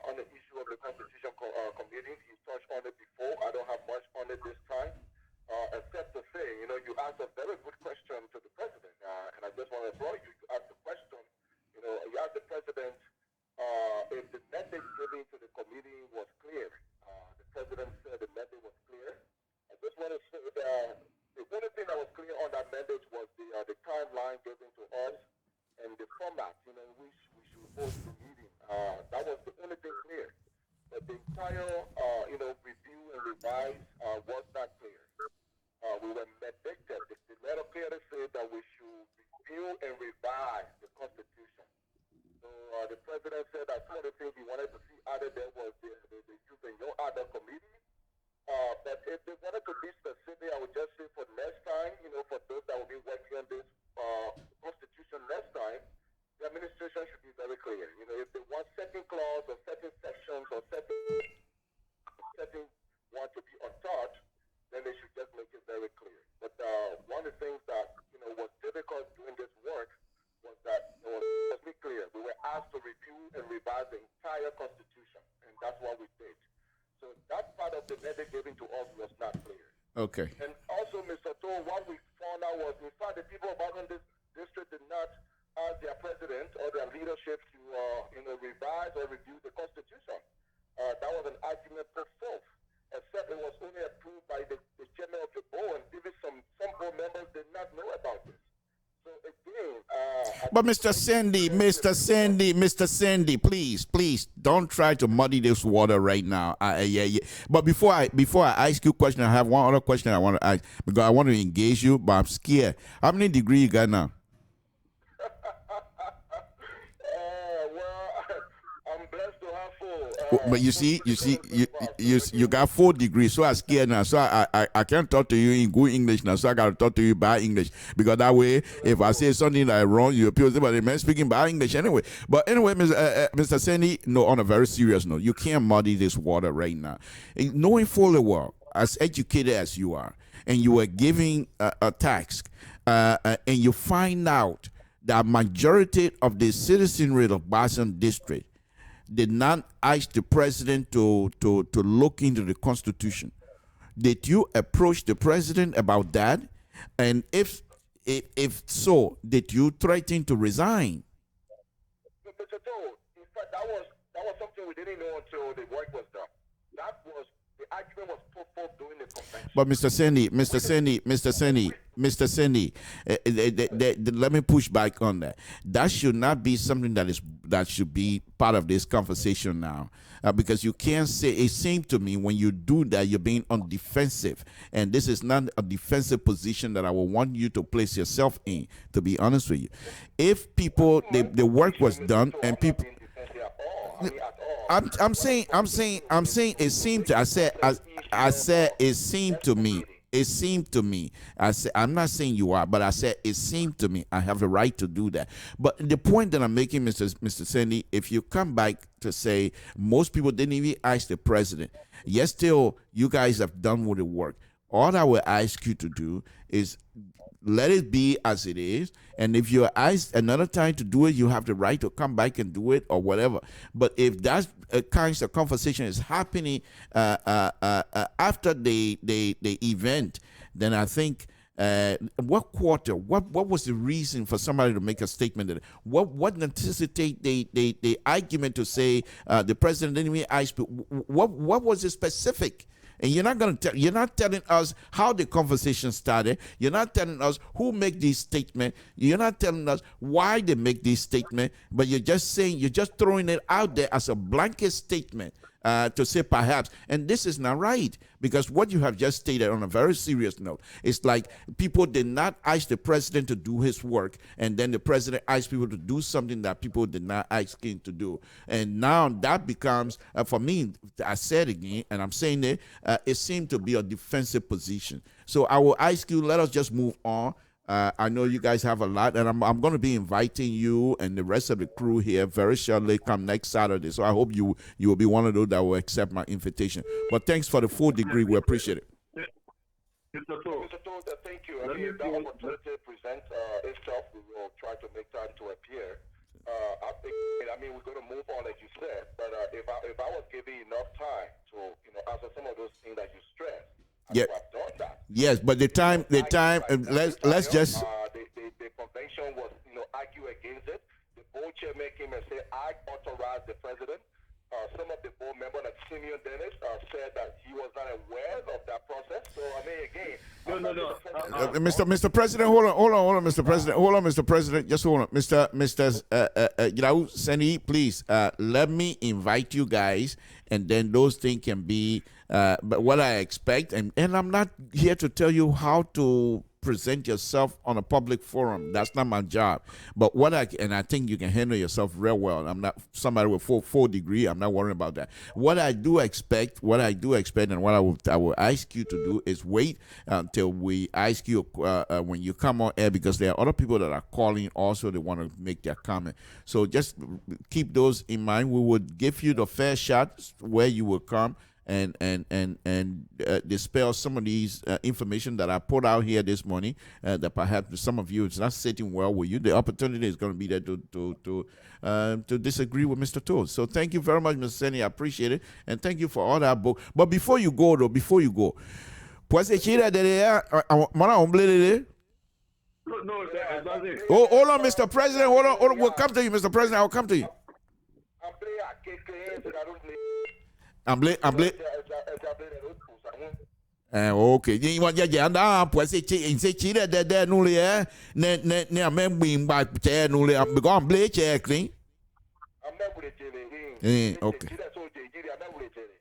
On the issue of the Constitution Committee, he touched on it before. I don't have much on it this time, except to say, you asked a very good question to the president, and I just want to applaud you. You asked the question, you asked the president if the message given to the committee was clear. The president said the message was clear. I just want to say that the only thing that was clear on that message was the timeline given to us and the format, in which we should host the meeting. That was the only thing clear. But the entire, review and revise was not clear. We were mandated. The letter clearly said that we should review and revise the Constitution. So the president said that some of the things he wanted to see added there was the use in your other committee. But if they wanted to be specific, I would just say for next time, for those that will be working on this Constitution next time, the administration should be very clear. If they want certain clause or certain sections or certain want to be untouched, then they should just make it very clear. But one of the things that was difficult doing this work was that it was not clear. We were asked to review and revise the entire Constitution, and that's what we did. So that part of the message given to us was not clear. Okay. And also, Mr. Toll, what we found out was, in fact, the people of Baton District did not ask their president or their leadership to, revise or review the Constitution. That was an argument put forth, except it was only approved by the chairman of the board, and even some board members did not know about this. So again, But Mr. Sandy, please don't try to muddy this water right now. Yeah. But before I ask you a question, I have one other question I want to ask because I want to engage you, but I'm scared. How many degrees you got now? I'm blessed to have full. But you got 4 degrees, so I'm scared now. So I can't talk to you in good English now. So I got to talk to you bad English because that way, if I say something like wrong, you appear to the man speaking bad English anyway. But anyway, Mr. Sandy, no, on a very serious note, you can't muddy this water right now. And knowing fully well, as educated as you are, and you are giving a task, and you find out that majority of the citizenry of Boston District did not ask the president to look into the Constitution. Did you approach the president about that? And if so, did you threaten to resign? Mr. Toll, in fact, that was something we didn't know until the work was done. That was the argument was put forth during the convention. But Mr. Sandy, let me push back on that. That should not be something that should be part of this conversation now, because you can't say. It seems to me when you do that, you're being on defensive, and this is not a defensive position that I will want you to place yourself in. To be honest with you, if people the work was done and people. I'm saying it seemed to I said it seemed to me. It seemed to me. I said I'm not saying you are, but I said it seemed to me. I have the right to do that. But the point that I'm making, Mr. Sandy, if you come back to say most people didn't even ask the president, yes, still you guys have done with the work. All I will ask you to do is let it be as it is. And if you're asked another time to do it, you have the right to come back and do it or whatever. But if that kind of conversation is happening after the event, then I think what was the reason for somebody to make a statement that what necessitate the argument to say the president didn't even ask? What was the specific And you're not telling us how the conversation started. You're not telling us who make these statements. You're not telling us why they make these statements, but you're just throwing it out there as a blanket statement. To say perhaps, and this is not right, because what you have just stated on a very serious note, it's like people did not ask the president to do his work, and then the president asked people to do something that people did not ask him to do. And now that becomes, for me, I said again, and I'm saying it seemed to be a defensive position. So I will ask you, let us just move on. I know you guys have a lot, and I'm going to be inviting you and the rest of the crew here very shortly come next Saturday. So I hope you will be one of those that will accept my invitation. But thanks for the full degree. We appreciate it. Mr. Toad, thank you. I mean, if that opportunity presents itself, we will try to make time to appear. I mean, we're going to move on, as you said. But if I was given enough time to, answer some of those things that you stressed, yeah. I've done that. Yes, but the time. Let's just. The convention was, argue against it. The board chairman came and said, I authorized the president. Some of the board members, like Simeon Dennis, said that he was not aware of that process. So I mean, again, Mr. President, hold on, Mr. President, Mr. President, just hold on, Mr. Seni, please, let me invite you guys, and then those things can be. But what I expect, and I'm not here to tell you how to present yourself on a public forum. That's not my job. But I think you can handle yourself real well. I'm not somebody with full degree. I'm not worried about that. What I do expect, and what I will ask you to do is wait until we ask you when you come on air, because there are other people that are calling also. They want to make their comment. So just keep those in mind. We would give you the fair shot where you will come and dispel some of these information that I put out here this morning that perhaps some of you is not sitting well with you. The opportunity is going to be there to disagree with Mr. Toad. So thank you very much, Mr. Seni. I appreciate it, and thank you for all that book. But before you go, pues echira de mana omble. No, that's it. Oh, hold on, Mr. President. Hold on. We'll come to you, Mr. President. I'll come to you. Okay. You want ya anda pues chira de no le ne amem ba che no le because I'm blue che clean. Okay.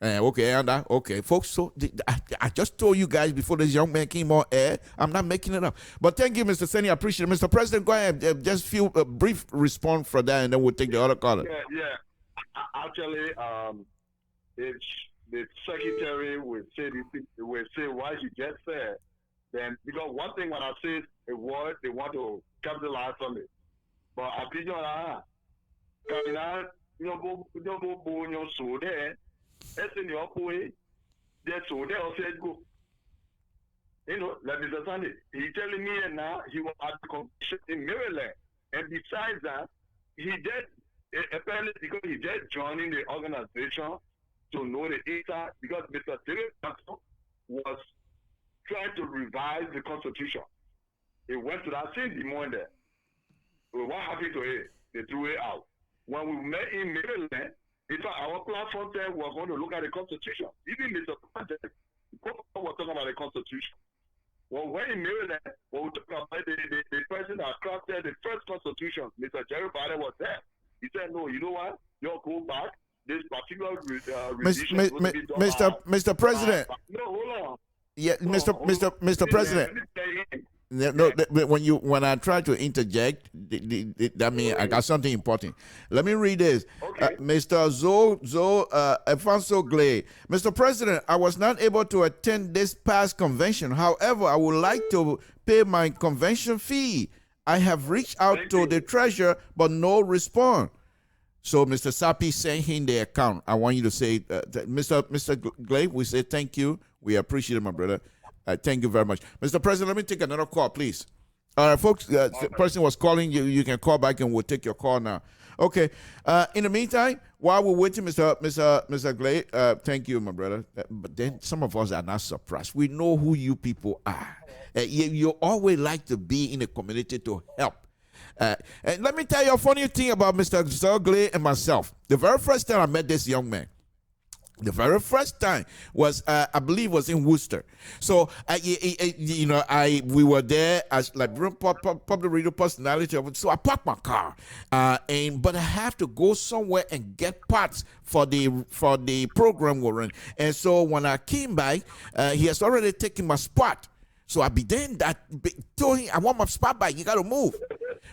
Okay, okay, folks. So I just told you guys before this young man came on air. I'm not making it up. But thank you, Mr. Seni. I appreciate it. Mr. President, go ahead. Just feel a brief response for that, and then we'll take the other caller. Yeah. Actually, if the secretary will say why he just said, then because one thing when I say a word, they want to capitalize on it. But I think go so there, it's in your way, that's so there also go. Let me understand it. He telling me now he was at the competition in Maryland, and besides that, he did apparently because he did joining the organization to know the data, because Mr. David was trying to revise the Constitution. He went to that same demand there. What happened to it? They threw it out. When we met in Maryland, in fact, our platform there was going to look at the Constitution. Even Mr. President was talking about the Constitution. Well, when in Maryland, when we talk about the person that crafted the first Constitution, Mr. Jerry Biden was there. He said, no, you know what? You'll go back. This particular Mr. President. No, hold on. Yeah, Mr. President. No, when I try to interject, that means I got something important. Let me read this. Okay. Mr. Alfonso Glay. Mr. President, I was not able to attend this past convention. However, I would like to pay my convention fee. I have reached out to the treasurer, but no response. So Mr. Sapi sent him the account. I want you to say, Mr. Glay, we say thank you. We appreciate it, my brother. Thank you very much. Mr. President, let me take another call, please. All right, folks, the person was calling you. You can call back and we'll take your call now. Okay. In the meantime, while we're waiting, Mr. Glay, thank you, my brother. But then some of us are not surprised. We know who you people are. You always like to be in the community to help. And let me tell you a funny thing about Mr. Glay and myself. The very first time I met this young man, The very first time was, I believe, was in Worcester. So, we were there as like public radio personality. So I parked my car, but I have to go somewhere and get parts for the program we're in. And so when I came back, he has already taken my spot. So I began that, told him, I want my spot back. You got to move.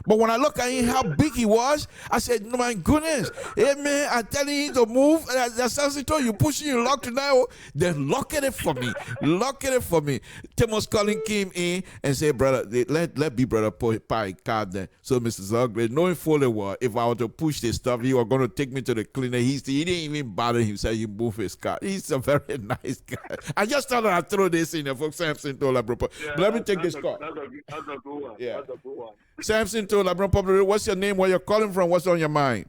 But when I look at him, how big he was, I said, no, my goodness. Hey, man, I'm telling you to move. That's something told you, pushing you lock tonight. Then lock it for me. Lock it for me. Thomas Collins came in and said, brother, let be brother pie card there. So Mr. Zogre, knowing fully well, if I were to push this stuff, he was going to take me to the cleaner. He didn't even bother himself. He moved his car. He's a very nice guy. I just thought I'd throw this in there for Samson told I bro. Yeah, Let me take this call. That's a good one. Yeah. That's a good one. Samson told LeBron Public, what's your name, where you're calling from, what's on your mind?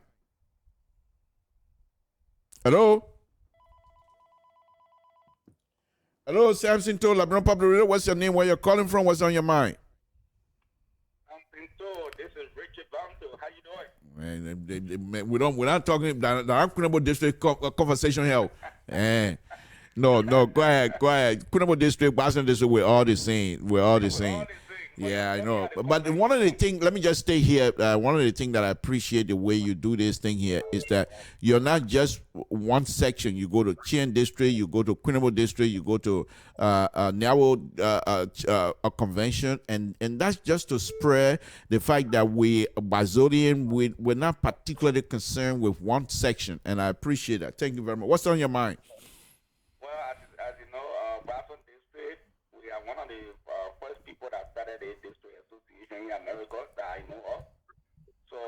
Hello? Hello, Samson told LeBron Public, what's your name, where you're calling from, what's on your mind? Samson told, this is Richard Banto. How you doing? Man, we're not talking the Kunabo District conversation here. No, go ahead. Kunabo District, Boston District, we're all the same. Yeah, I know. But one of the things, let me just stay here. One of the things that I appreciate the way you do this thing here is that you're not just one section. You go to Chien District, you go to Kunabo District, you go to Narrow a convention, and that's just to spread the fact that Bazodian, we're not particularly concerned with one section, and I appreciate that. Thank you very much. What's on your mind? Well, as you know, Boston District, we are one of the first people that started the district association in America that I know of. So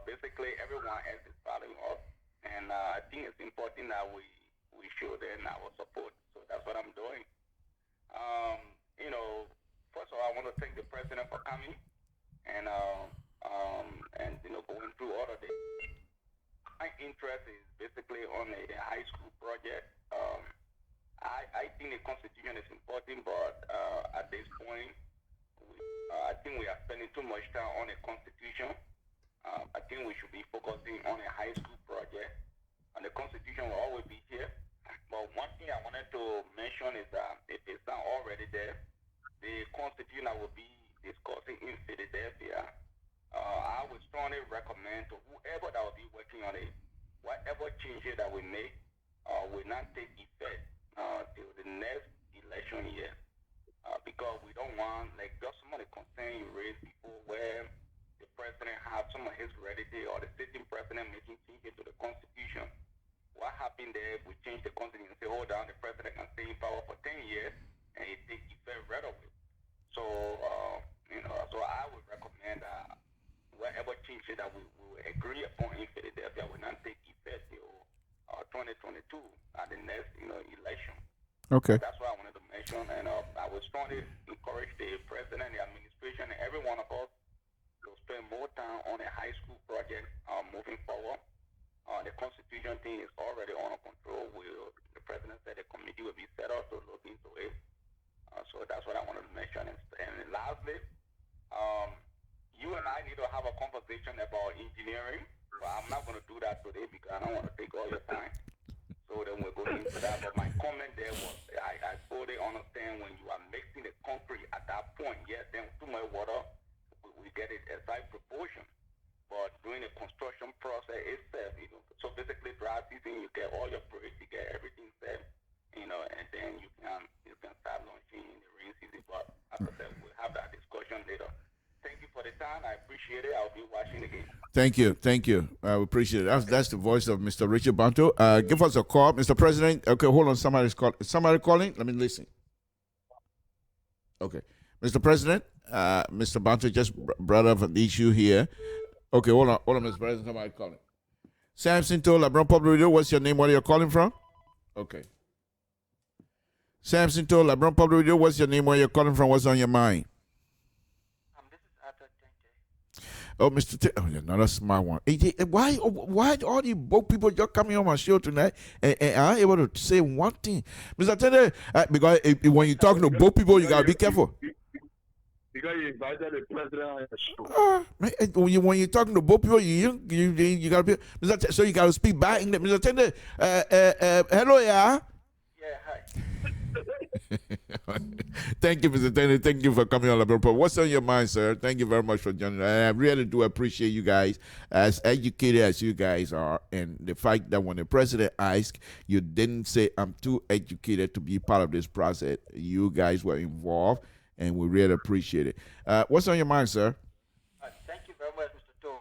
basically, everyone else is following up, and I think it's important that we show them our support. So that's what I'm doing. First of all, I want to thank the president for coming and going through all of this. My interest is basically on a high school project. I think the Constitution is important, but at this point, I think we are spending too much time on the Constitution. I think we should be focusing on a high school project. And the Constitution will always be here. But one thing I wanted to mention is that if it's not already there, the Constitution that will be discussing in Philadelphia, I would strongly recommend to whoever that will be working on it, whatever changes that we make will not take effect till the next election year, because we don't want, like, just some of the concern you raised before, where the president has some of his heredity or the sitting president making changes to the Constitution. What happened there if we change the Constitution and say, hold on, the president can stay in power for 10 years and it takes effect right away? So, so I would recommend that whatever changes that we will agree upon in Philadelphia will not take effect till 2022 at the next, election. Okay. So that's what I wanted to mention, and I would strongly encourage the president, the administration, and every one of us to spend more time on a high school project moving forward. The Constitution thing is already under control. The president said a committee will be set up to look into it. So that's what I wanted to mention. And lastly, you and I need to have a conversation about engineering, but I'm not going to do that today because I don't want to take all your time. So then we're going into that. But my comment there was, I fully understand when you are mixing the concrete at that point, yes, then too much water, we get it as right proportion. But during the construction process itself, so basically dry season, you get all your bricks, you get everything set, and then you can start launching in the rain season. But as I said, we'll have that discussion later. Thank you for the time. I appreciate it. I'll be watching again. Thank you. I appreciate it. That's the voice of Mr. Richard Banto. Give us a call, Mr. President. Okay, hold on. Somebody calling. Let me listen. Okay, Mr. President, Mr. Banto just brought up an issue here. Okay, hold on, Mr. President. Somebody calling. Samson told LeBron Public Radio, what's your name? Where are you calling from? Okay. Samson told LeBron Public Radio, what's your name? Where are you calling from? What's on your mind? This is Arthur Tente. Oh, Mr. Oh, you're not a smart one. Why all these both people just coming on my show tonight and I'm able to say one thing? Mr. Tente, because when you're talking to both people, you got to be careful. because he invited the president on the show. When you're talking to both people, you gotta be. So you gotta speak back English. Mr. Tender, hello, yeah. Yeah, hi. Thank you, Mr. Tender. Thank you for coming on the report. What's on your mind, sir? Thank you very much for joining. I really do appreciate you guys, as educated as you guys are, and the fact that when the president asked, you didn't say, "I'm too educated to be part of this process." You guys were involved, and we really appreciate it. What's on your mind, sir? Thank you very much, Mr. Toe.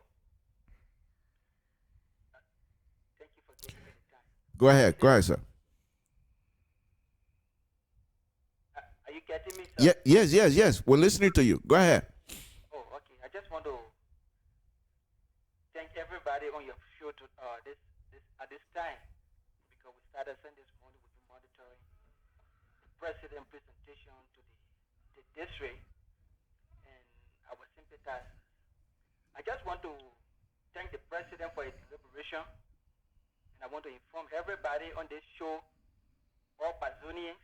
Thank you for giving me the time. Go ahead, sir. Are you getting me, sir? Yeah, yes. We're listening to you. Go ahead. Oh, okay. I just want to thank everybody on your show to this at this time, because we started Sunday this morning. We've been monitoring the president presentation to the district and our sympathizers. I just want to thank the president for his deliberation, and I want to inform everybody on this show, all Pazonians,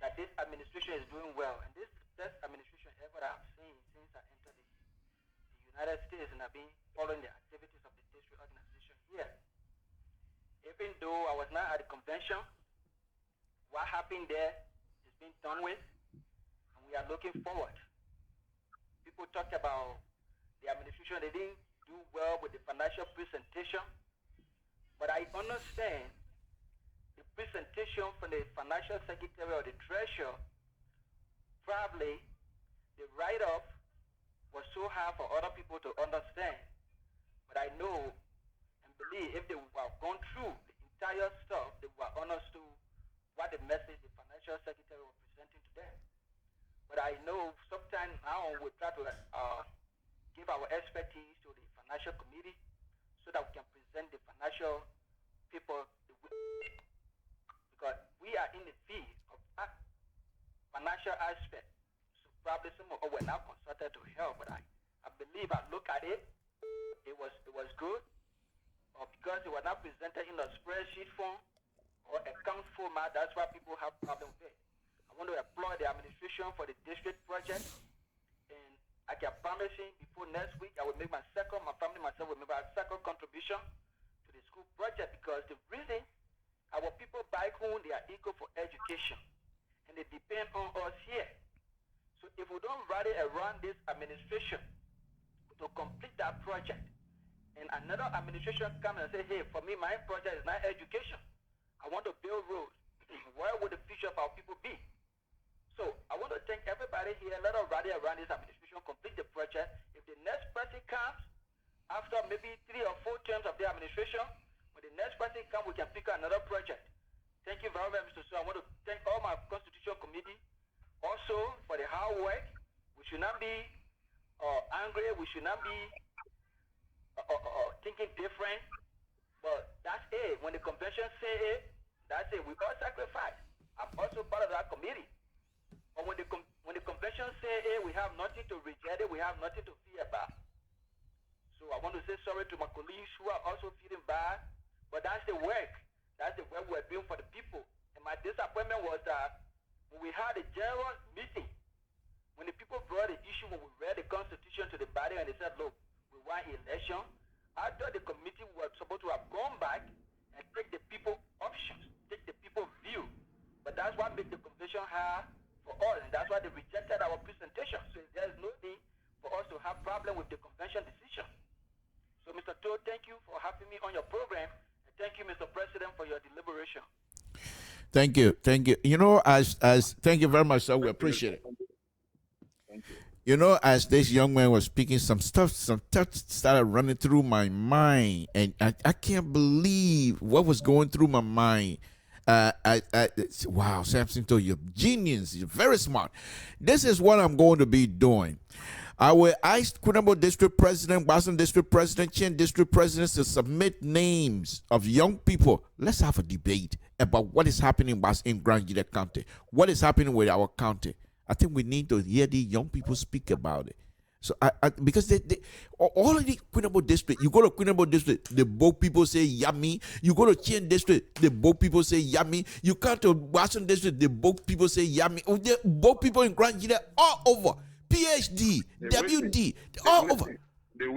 that this administration is doing well, and this is the best administration ever that I've seen since I entered the United States, and I've been following the activities of the district organization here. Even though I was not at the convention, what happened there is being done with, and we are looking forward. People talked about the administration, they didn't do well with the financial presentation, but I understand the presentation from the financial secretary or the treasurer, probably the write-up was so hard for other people to understand. But I know and believe if they would have gone through the entire stuff, they would have understood what the message the financial secretary was presenting to them. But I know sometimes now we try to give our expertise to the financial committee so that we can present the financial people the way, because we are in the field of financial aspect. So probably some of us were not consulted to help, but I believe I look at it, it was good. Or because it was not presented in a spreadsheet form or account format, that's why people have problems with it. I want to applaud the administration for the district project, and I can promise you before next week I will make my family myself will make my second contribution to the school project, because the reason our people back home, they are eager for education, and they depend on us here. So if we don't rally around this administration to complete that project, and another administration come and say, hey, for me, my project is not education, I want to build roads, where would the future of our people be? So I want to thank everybody here. Let us rally around this administration, complete the project. If the next person comes after maybe 3 or 4 terms of the administration, when the next person comes, we can pick another project. Thank you very much, Mr. So I want to thank all my constitutional committee also for the hard work. We should not be angry. We should not be thinking different. But that's it. When the convention say it, that's it. We all sacrifice. I'm also part of that committee. But when the convention say it, we have nothing to reject it. We have nothing to fear about. So I want to say sorry to my colleagues who are also feeling bad. But that's the work. That's the work we're doing for the people. And my disappointment was that when we had a general meeting, when the people brought the issue, when we read the Constitution to the body and they said, look, we want election, I thought the committee was supposed to have gone back and take the people options, take the people view. But that's what made the convention hard for us, and that's why they rejected our presentation. So there's no need for us to have problem with the convention decision. So Mr. Todd, thank you for having me on your program, and thank you, Mr. President, for your deliberation. Thank you. You know, as thank you very much, sir. We appreciate it. Thank you. You know, as this young man was speaking, some stuff started running through my mind, and I can't believe what was going through my mind. Wow, Samson, you're genius. You're very smart. This is what I'm going to be doing. I will ask Kunabo District President, Boston District President, Chin District Presidents to submit names of young people. Let's have a debate about what is happening in Grand Gila County. What is happening with our county? I think we need to hear the young people speak about it. So because they all of the Queenable District, you go to Queenable District, the Boat people say yummy. You go to Chien District, the Boat people say yummy. You come to Boston District, the Boat people say yummy. The Boat people in Grand Gila all over. PhD, They WD, all over. They're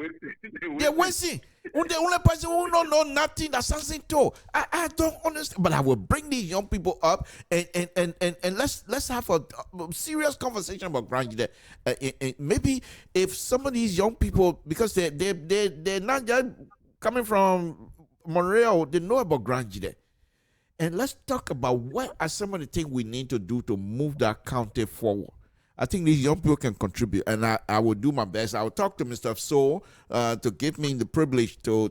wasting. The only person who don't know nothing that's something too. I don't understand. But I will bring these young people up and let's have a serious conversation about Grange. Maybe if some of these young people, because they're not just coming from Montreal, they know about Grange there. And let's talk about what are some of the things we need to do to move that county forward. I think these young people can contribute, and I will do my best. I will talk to Mr. So to give me the privilege to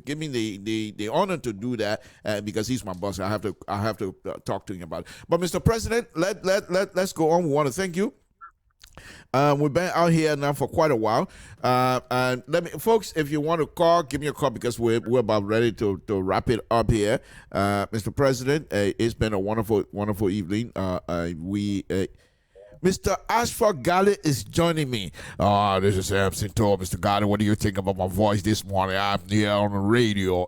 give me the honor to do that because he's my boss. I have to talk to him about it. But Mr. President, let's go on. We want to thank you. We've been out here now for quite a while. And folks, if you want to call, give me a call because we're about ready to wrap it up here. Mr. President, it's been a wonderful evening. Mr. Ashford Galley is joining me. This is Samson Toll. Mr. Galley, what do you think about my voice this morning? I'm here on the radio.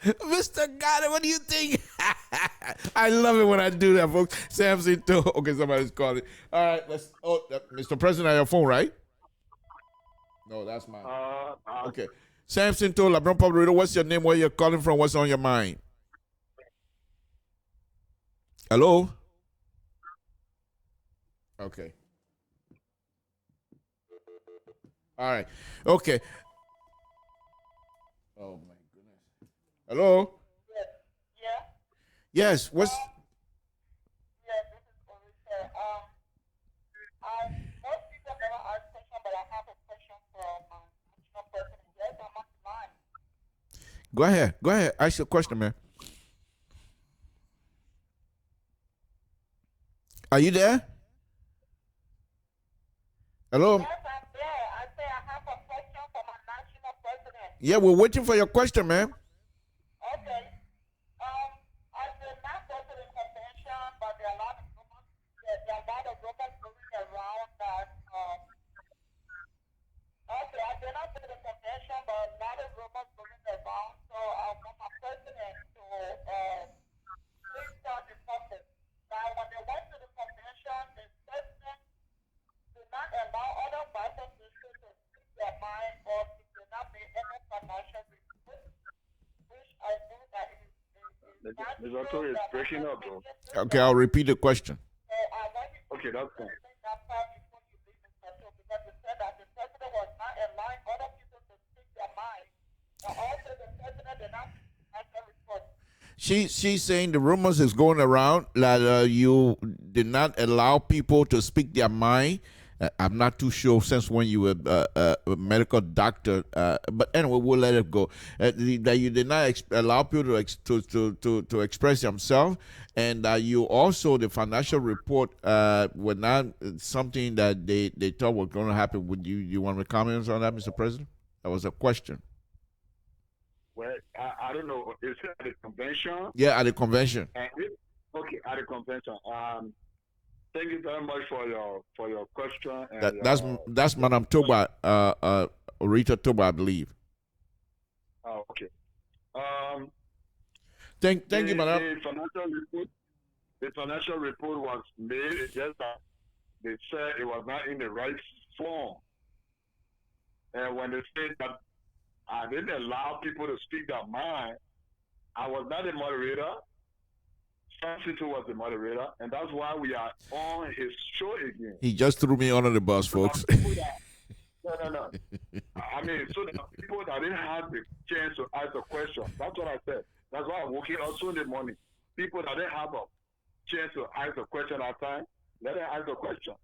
Mr. Galley, what do you think? I love it when I do that, folks. Samson Toll. Okay, somebody's calling. All right, Mr. President, on your phone, right? No, that's mine. Okay. Samson Toll, LeBron Public Radio. What's your name? Where you're calling from? What's on your mind? Hello? Okay. All right. Okay. Oh my goodness. Hello? Yeah. Yes. What's Yeah, this is Orisa. Most people never ask questions, but I have a question for national president. Yes, I'm on the line. Go ahead. Go ahead. Ask your question, man. Are you there? Hello? Yes, I'm there. I say I have a question for my national president. Yeah, we're waiting for your question, man. Okay. I did not go to the convention, but there are a lot of rumors. There are a lot of rumors going around that. Okay, I did not go to the convention, but a lot of rumors going around. So I want my president to please tell the public that when they went to the convention, the president did not allow other parties to speak their mind or did not make any financial report, which I think that is not Ms. Otto is breaking up, though. Okay, I'll repeat the question. So I want you to Okay, that's fine. explain that part before you leave the country, because you said that the president was not allowing other people to speak their mind, and also the president did not make financial report. She's saying the rumors is going around that you did not allow people to speak their mind. I'm not too sure since when you were a medical doctor, but anyway, we'll let it go. That you did not allow people to express themselves, and that you also the financial report were not something that they thought was going to happen. Would you want to comment on that, Mr. President? That was a question. Well, I don't know. Is it at the convention? Yeah, at the convention. Okay, at the convention. Thank you very much for your question. And That's Madam Toba, Rita Toba, I believe. Oh, okay. Thank you, Madam. The financial report was made. It's just that they said it was not in the right form. And when they said that I didn't allow people to speak their mind, I was not a moderator. Francisco was the moderator, and that's why we are on his show again. He just threw me under the bus, folks. No. I mean, so the people that didn't have the chance to ask a question, that's what I said. That's why I'm working also in the morning. People that didn't have a chance to ask a question at time, let them ask a question.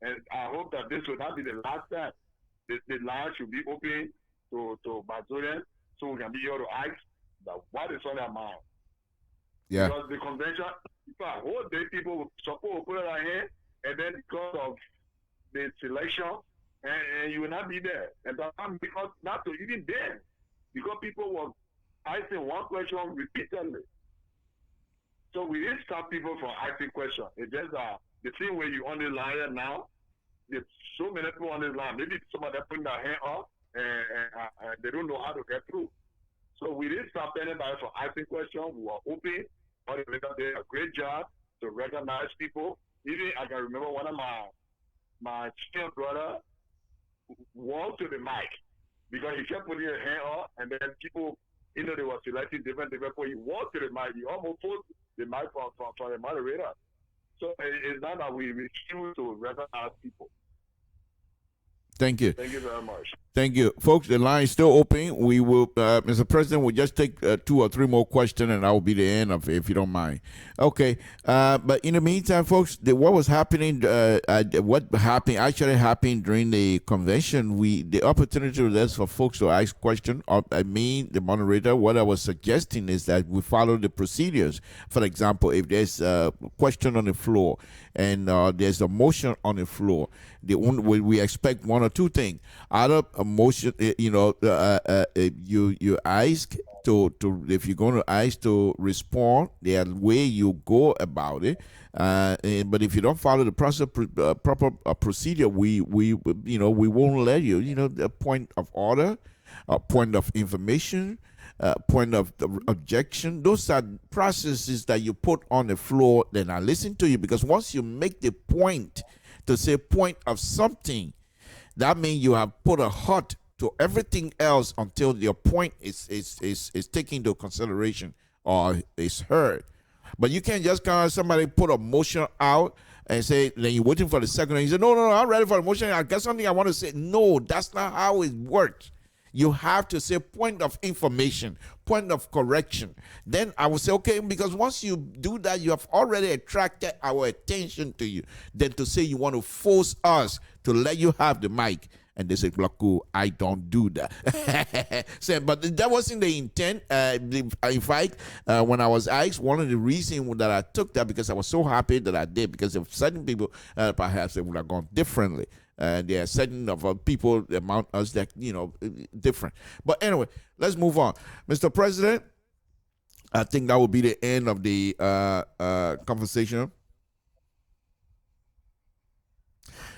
And I hope that this will not be the last time. The line should be open to Bazorian so we can be able to ask that what is on their mind. Yeah. Because the convention, whole day people will support put it on here, and then because of the selection, and you will not be there. And that's because not to even then, because people were asking one question repeatedly. So we didn't stop people from asking questions. It's just the thing where you on the line now, there's so many people on this line. Maybe some of them putting their hand up and they don't know how to get through. So we didn't stop anybody from asking questions. We were open. But they did a great job to recognize people Even I can remember one of my senior brother walked to the mic because he kept putting his hand up, and then people, they were selecting different people. He walked to the mic. He almost put the mic from the moderator. So it's not that we refuse to recognize people. Thank you. Thank you very much. Thank you. Folks, the line is still open. We will, Mr. President, we'll just take 2 or 3 more questions, and that will be the end of it, if you don't mind. Okay. But in the meantime, folks, what was happening, actually happened during the convention, the opportunity was for folks to ask questions. The moderator, what I was suggesting is that we follow the procedures. For example, if there's a question on the floor and there's a motion on the floor, we expect 1 or 2 things. Out of a motion, you ask to if you're going to ask to respond, there's a way you go about it. But if you don't follow the proper procedure, we won't let you. The point of order, point of information, point of objection. Those are processes that you put on the floor. Then I listen to you, because once you make the point to say point of something, that means you have put a halt to everything else until your point is taken into consideration or is heard. But you can't just kind of somebody put a motion out and say, then you're waiting for the second, and you say, no, I'm ready for the motion. I got something I want to say. No, that's not how it works. You have to say point of information, point of correction. Then I will say, okay, because once you do that, you have already attracted our attention to you. Then to say you want to force us to let you have the mic. And they say, Blocko, I don't do that. But that wasn't the intent. In fact, when I was asked, one of the reasons that I took that, because I was so happy that I did, because if certain people, perhaps they would have gone differently. There are certain of people among us that, different. But anyway, let's move on. Mr. President, I think that will be the end of the conversation.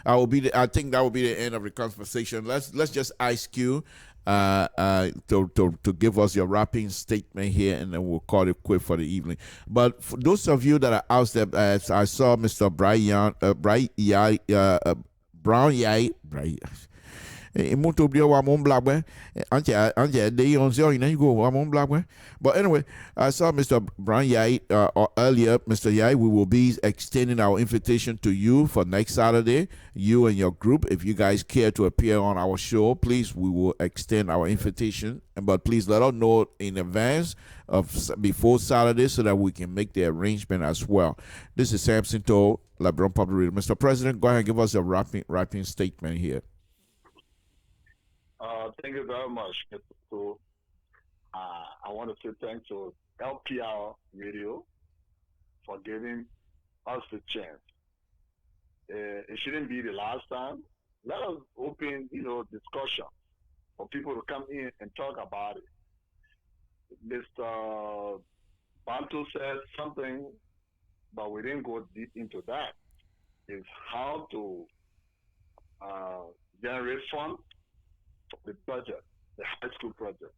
I think that will be the end of the conversation. Let's just ask you to give us your wrapping statement here, and then we'll call it quit for the evening. But for those of you that are out there, I saw Mr. Brown Yai. But anyway, I saw Mr. Brown Yai earlier. Mr. Yai, we will be extending our invitation to you for next Saturday, you and your group. If you guys care to appear on our show, please, we will extend our invitation. But please let us know in advance before Saturday so that we can make the arrangement as well. This is Samson Toll, LIBERIA Public Radio. Mr. President, go ahead and give us a wrapping statement here. Thank you very much, Mr. So, I want to say thanks to LPR Radio for giving us the chance. It shouldn't be the last time. Let us open, discussion for people to come in and talk about it. Mr. Bantu said something, but we didn't go deep into that. Is how to generate funds for the project, the high school project.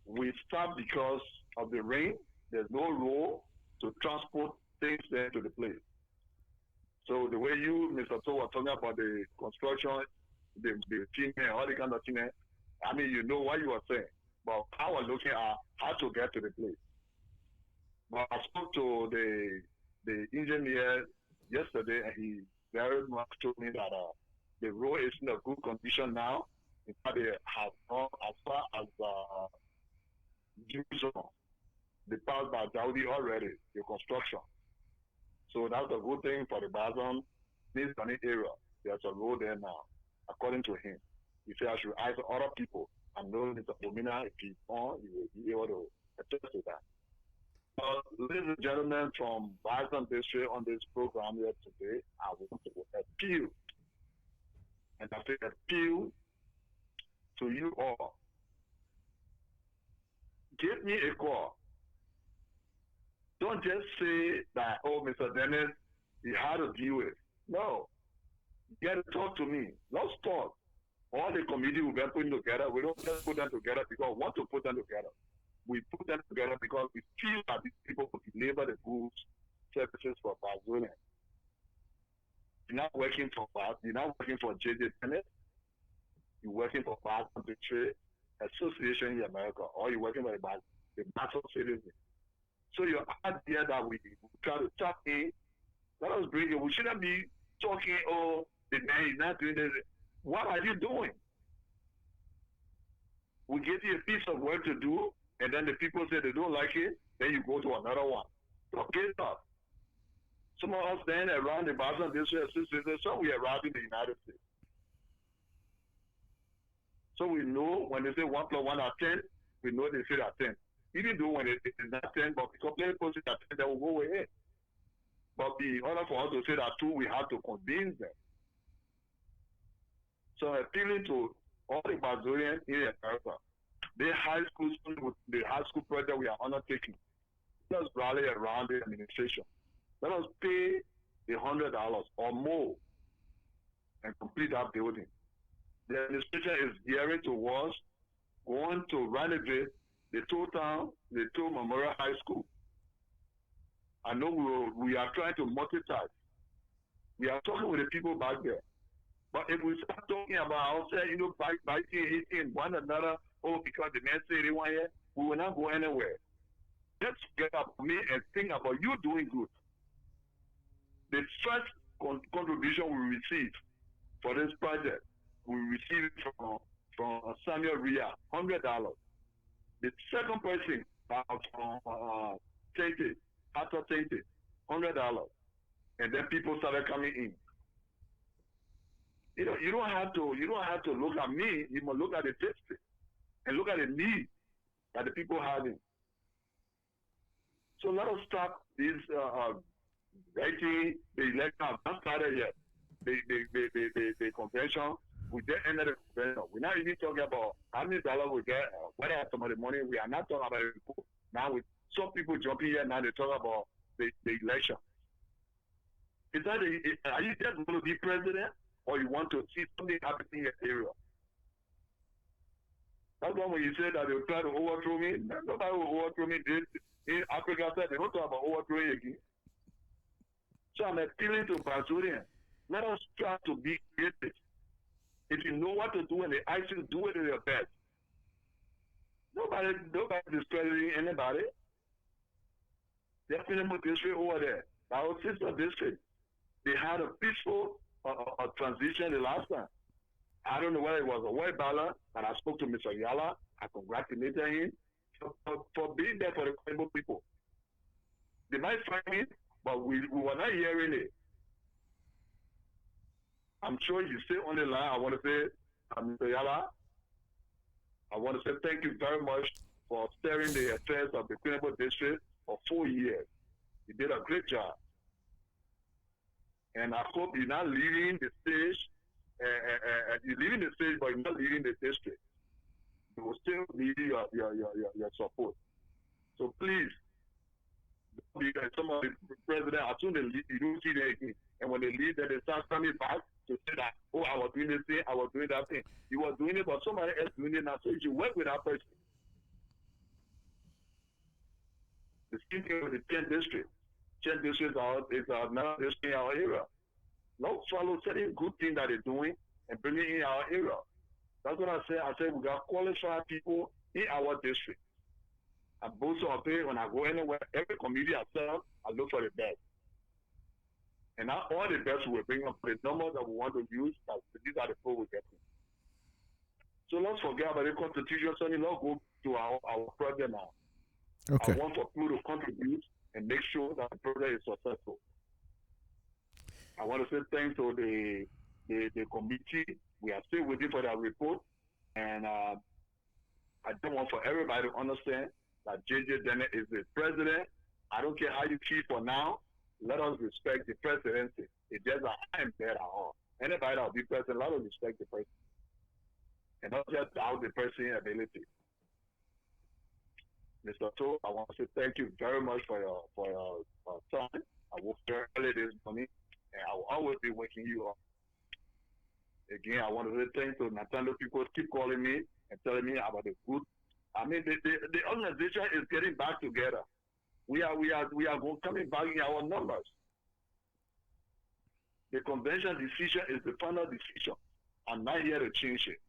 We stopped because of the rain. There's no road to transport things there to the place. So the way you, Mr. To, were talking about the construction, the team, all the kind of thing, I mean, you know what you were saying. But I was looking at how to get to the place. But I spoke to the engineer yesterday, and he very much told me that the road is in a good condition now. In fact, they have gone as far as June. They passed by Daudi already, the construction. So that's a good thing for the Bazan, this area. There's a road there now, according to him. He said I should ask other people. I know Mr. Domina, if he's on, he will be able to attest to that. Ladies and gentlemen from Bazan District on this program here today, I want to appeal. And I say appeal to you all. Give me a call. Don't just say that, oh, Mr. Dennis, he had to deal with. No. Get to talk to me. Let's talk. All the committee we've been putting together, we don't just put them together because we want to put them together. We put them together because we feel that these people will deliver the goods services for Brazilians. You're not working for JJ Tennis. You're working for Bar Country Trade Association in America, or you're working for the National Citizen. So your idea that we try to tap in, let us bring it. We shouldn't be talking, oh, the man is not doing this. What are you doing? We give you a piece of work to do, and then the people say they don't like it, then you go to another one. Okay, stop. Some of us then around the Boston District Association, some we around in the United States. So we know when they say 1 + 1 are 10, we know they say that 10. Even though when it is not 10, but because they post it at 10, they will go ahead. But in order for us to say that 2, we have to convince them. So appealing to all the Brazilians in America, the high school project we are undertaking, let us rally around the administration. Let us pay the $100 or more and complete that building. The administration is gearing towards going to renovate the two Memorial High School. I know we are trying to multitask. We are talking with the people back there. But if we start talking about ourselves, biting, hitting one another, because the men say they want here, we will not go anywhere. Let's get up me and think about you doing good. The first contribution we received for this project, we received from Samuel Ria, $100. The second person from Tente, after Tente, $100. And then people started coming in. You don't have to look at me. You must look at the district and look at the need that the people having. So let us start this writing the election. I've not started yet. The convention. We just ended the convention. We're not even talking about how many dollars we get, whether some of the money. We are not talking about it. Now with some people jumping here now, they talk about the election. Is that are you just going to be president, or you want to see something happening in your area? That's why when you say that they will try to overthrow me, nobody will overthrow me. In Africa, they don't talk about overthrowing again. So I'm appealing to Brazilians. Let us try to be creative. If you know what to do and they ask you to do it in your best. Nobody is discrediting anybody. There's a district over there, our sister district. They had a peaceful transition the last time. I don't know whether it was a white ballot, and I spoke to Mr. Yala. I congratulated him for being there for the Congo people. They might find it, but we were not hearing it. I'm sure you stay on the line. I want to say, Mr. Yala, I want to say thank you very much for steering the affairs of the Congo district for 4 years. You did a great job. And I hope you're not leaving the stage. You're leaving the stage, but you're not leaving the district. You will still need your support. So please, some of the president, as soon as they leave, you don't see them again. And when they leave, then they start coming back to say that, oh, I was doing this thing, I was doing that thing. You were doing it, but somebody else doing it now. So you should work with that person. The same thing with the 10th district. 10th district is another district in our area. Not follow certain good things that they're doing and bring it in our area. That's what I say. I say we got qualified people in our district. I both of them, when I go anywhere, every community I serve, I look for the best. And not all the best will bring up the numbers that we want to use, but these are the people we're getting. So let's forget about the constitution. So let's go to our project now. Okay. I want for people to contribute and make sure that the project is successful. I want to say thanks to the committee. We are still waiting for that report. And I don't want for everybody to understand that JJ Dennis is the president. I don't care how you feel for now. Let us respect the presidency. It's just that I am there at all. Anybody that will be president, let us respect the president. And not just doubt the person's ability. Mr. To, I want to say thank you very much for your time. I worked very early this morning, and I will always be waking you up. Again, I want to say thanks to Nathaniel. People keep calling me and telling me about the good. I mean, the organization is getting back together. we are coming back in our numbers. The convention decision is the final decision. I'm not here to change it.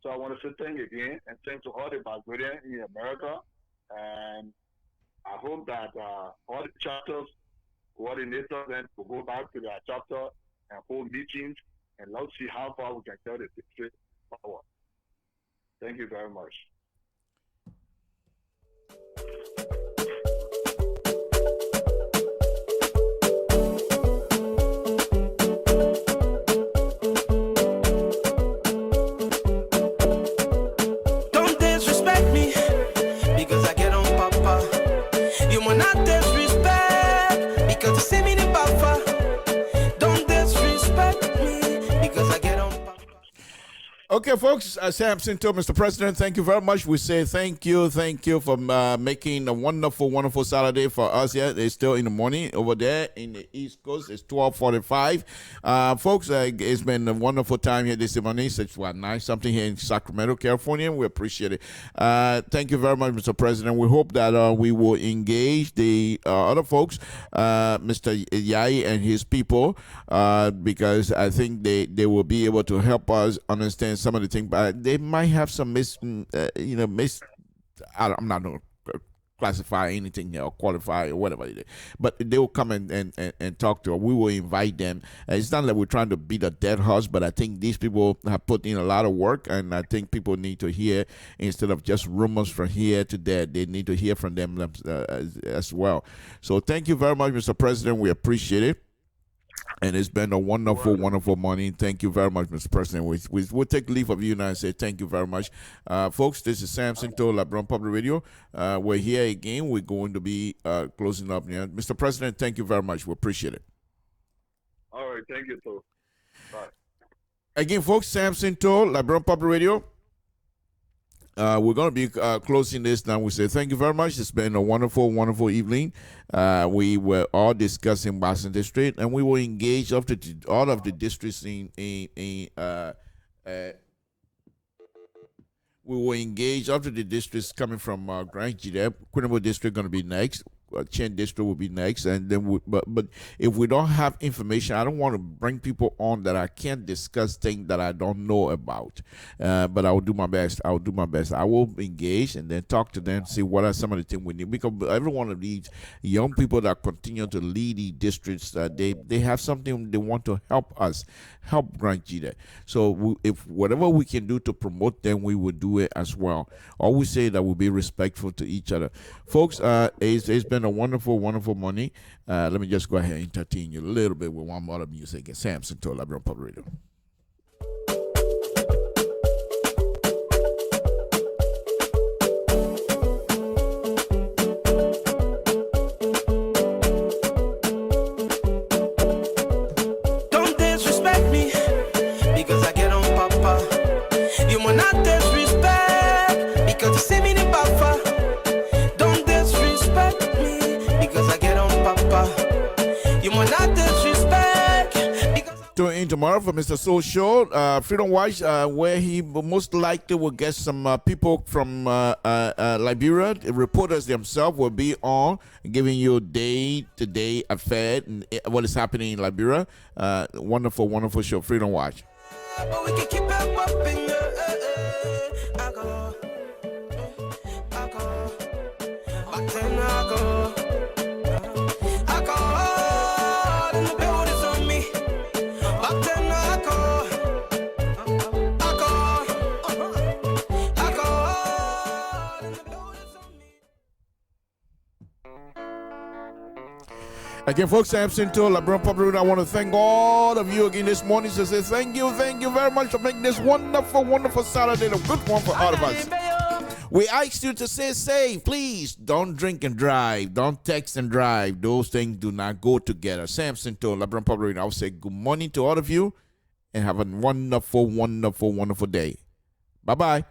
So I want to say thank you again, and thanks to all the Liberians in America. And I hope that all the chapters, coordinators, then will go back to their chapter and hold meetings, and let's see how far we can carry the district forward. Thank you very much. Don't disrespect me because I get on papa. You will not disrespect because you see me the buffer. Don't disrespect me because I get on papa. Okay, folks, Samson to Mr. President, thank you very much. We say thank you for making a wonderful, wonderful Saturday for us here. It's still in the morning over there in the East Coast. It's 12:45. Folks, it's been a wonderful time here this morning. It's what, 9-something here in Sacramento, California. We appreciate it. Thank you very much, Mr. President. We hope that we will engage the other folks, Mr. Yai and his people, because I think they will be able to help us understand some of the things, but they might have some I'm not going to classify anything or qualify or whatever it is, but they will come and talk to us. We will invite them. It's not that we're trying to beat a dead horse, but I think these people have put in a lot of work, and I think people need to hear, instead of just rumors from here to there, they need to hear from them as well. So thank you very much, Mr. President. We appreciate it. And it's been a wonderful, wonderful morning. Thank you very much, Mr. President. We'll take leave of you now and say thank you very much. Folks, this is Samson to LIBERIA Public Radio. We're here again. We're going to be closing up now. Mr. President, thank you very much. We appreciate it. All right, thank you, too. Bye. Again, folks, Samson to LIBERIA Public Radio. We're going to be closing this now. We say thank you very much. It's been a wonderful, wonderful evening. We were all discussing Boston District, and we will engage all of the districts we will engage after the districts coming from Grand Gidep. Quinnable District going to be next. Chen District will be next, and then but if we don't have information, I don't want to bring people on that I can't discuss things that I don't know about. But I will do my best. I will engage and then talk to them, see what are some of the things we need, because every one of these young people that continue to lead the districts, they have something they want to help us, help Grand Gidep. So if whatever we can do to promote them, we will do it as well. Always say that we'll be respectful to each other, folks. It's been a wonderful, wonderful morning. Let me just go ahead and entertain you a little bit with one more music. Samson to LIBERIA Public Radio. Don't disrespect me because I get on papa. You will not disrespect because you see me the buffer. Don't disrespect me because I get on papa. You will not disrespect because Tune in tomorrow for Mr. Soul Show, Freedom Watch, where he most likely will get some people from Liberia. The reporters themselves will be on, giving you day-to-day affair and what is happening in Liberia. Wonderful, wonderful show, Freedom Watch. but we can keep it popping. Alcohol, alcohol, back then alcohol, alcohol, and the bill is on me. Back then alcohol, alcohol, alcohol, and the bill is on me. Again, folks, Samson to LIBERIA Public Radio. I want to thank all of you again this morning. So say thank you very much for making this wonderful, wonderful Saturday a good one for all of us. We ask you to stay safe. Please don't drink and drive. Don't text and drive. Those things do not go together. Samson to LIBERIA Public Radio. I'll say good morning to all of you and have a wonderful, wonderful, wonderful day. Bye-bye.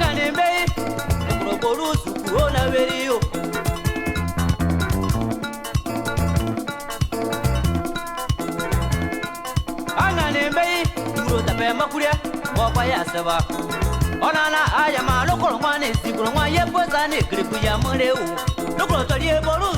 Anganembe, Proborusu, Kuona Verio. Anganembe, Duro Tapemakuria, Wapaya Sava. Onana, I am a local one, is the one, Yapos and Gripu Yamoneu. Local Tori Boru.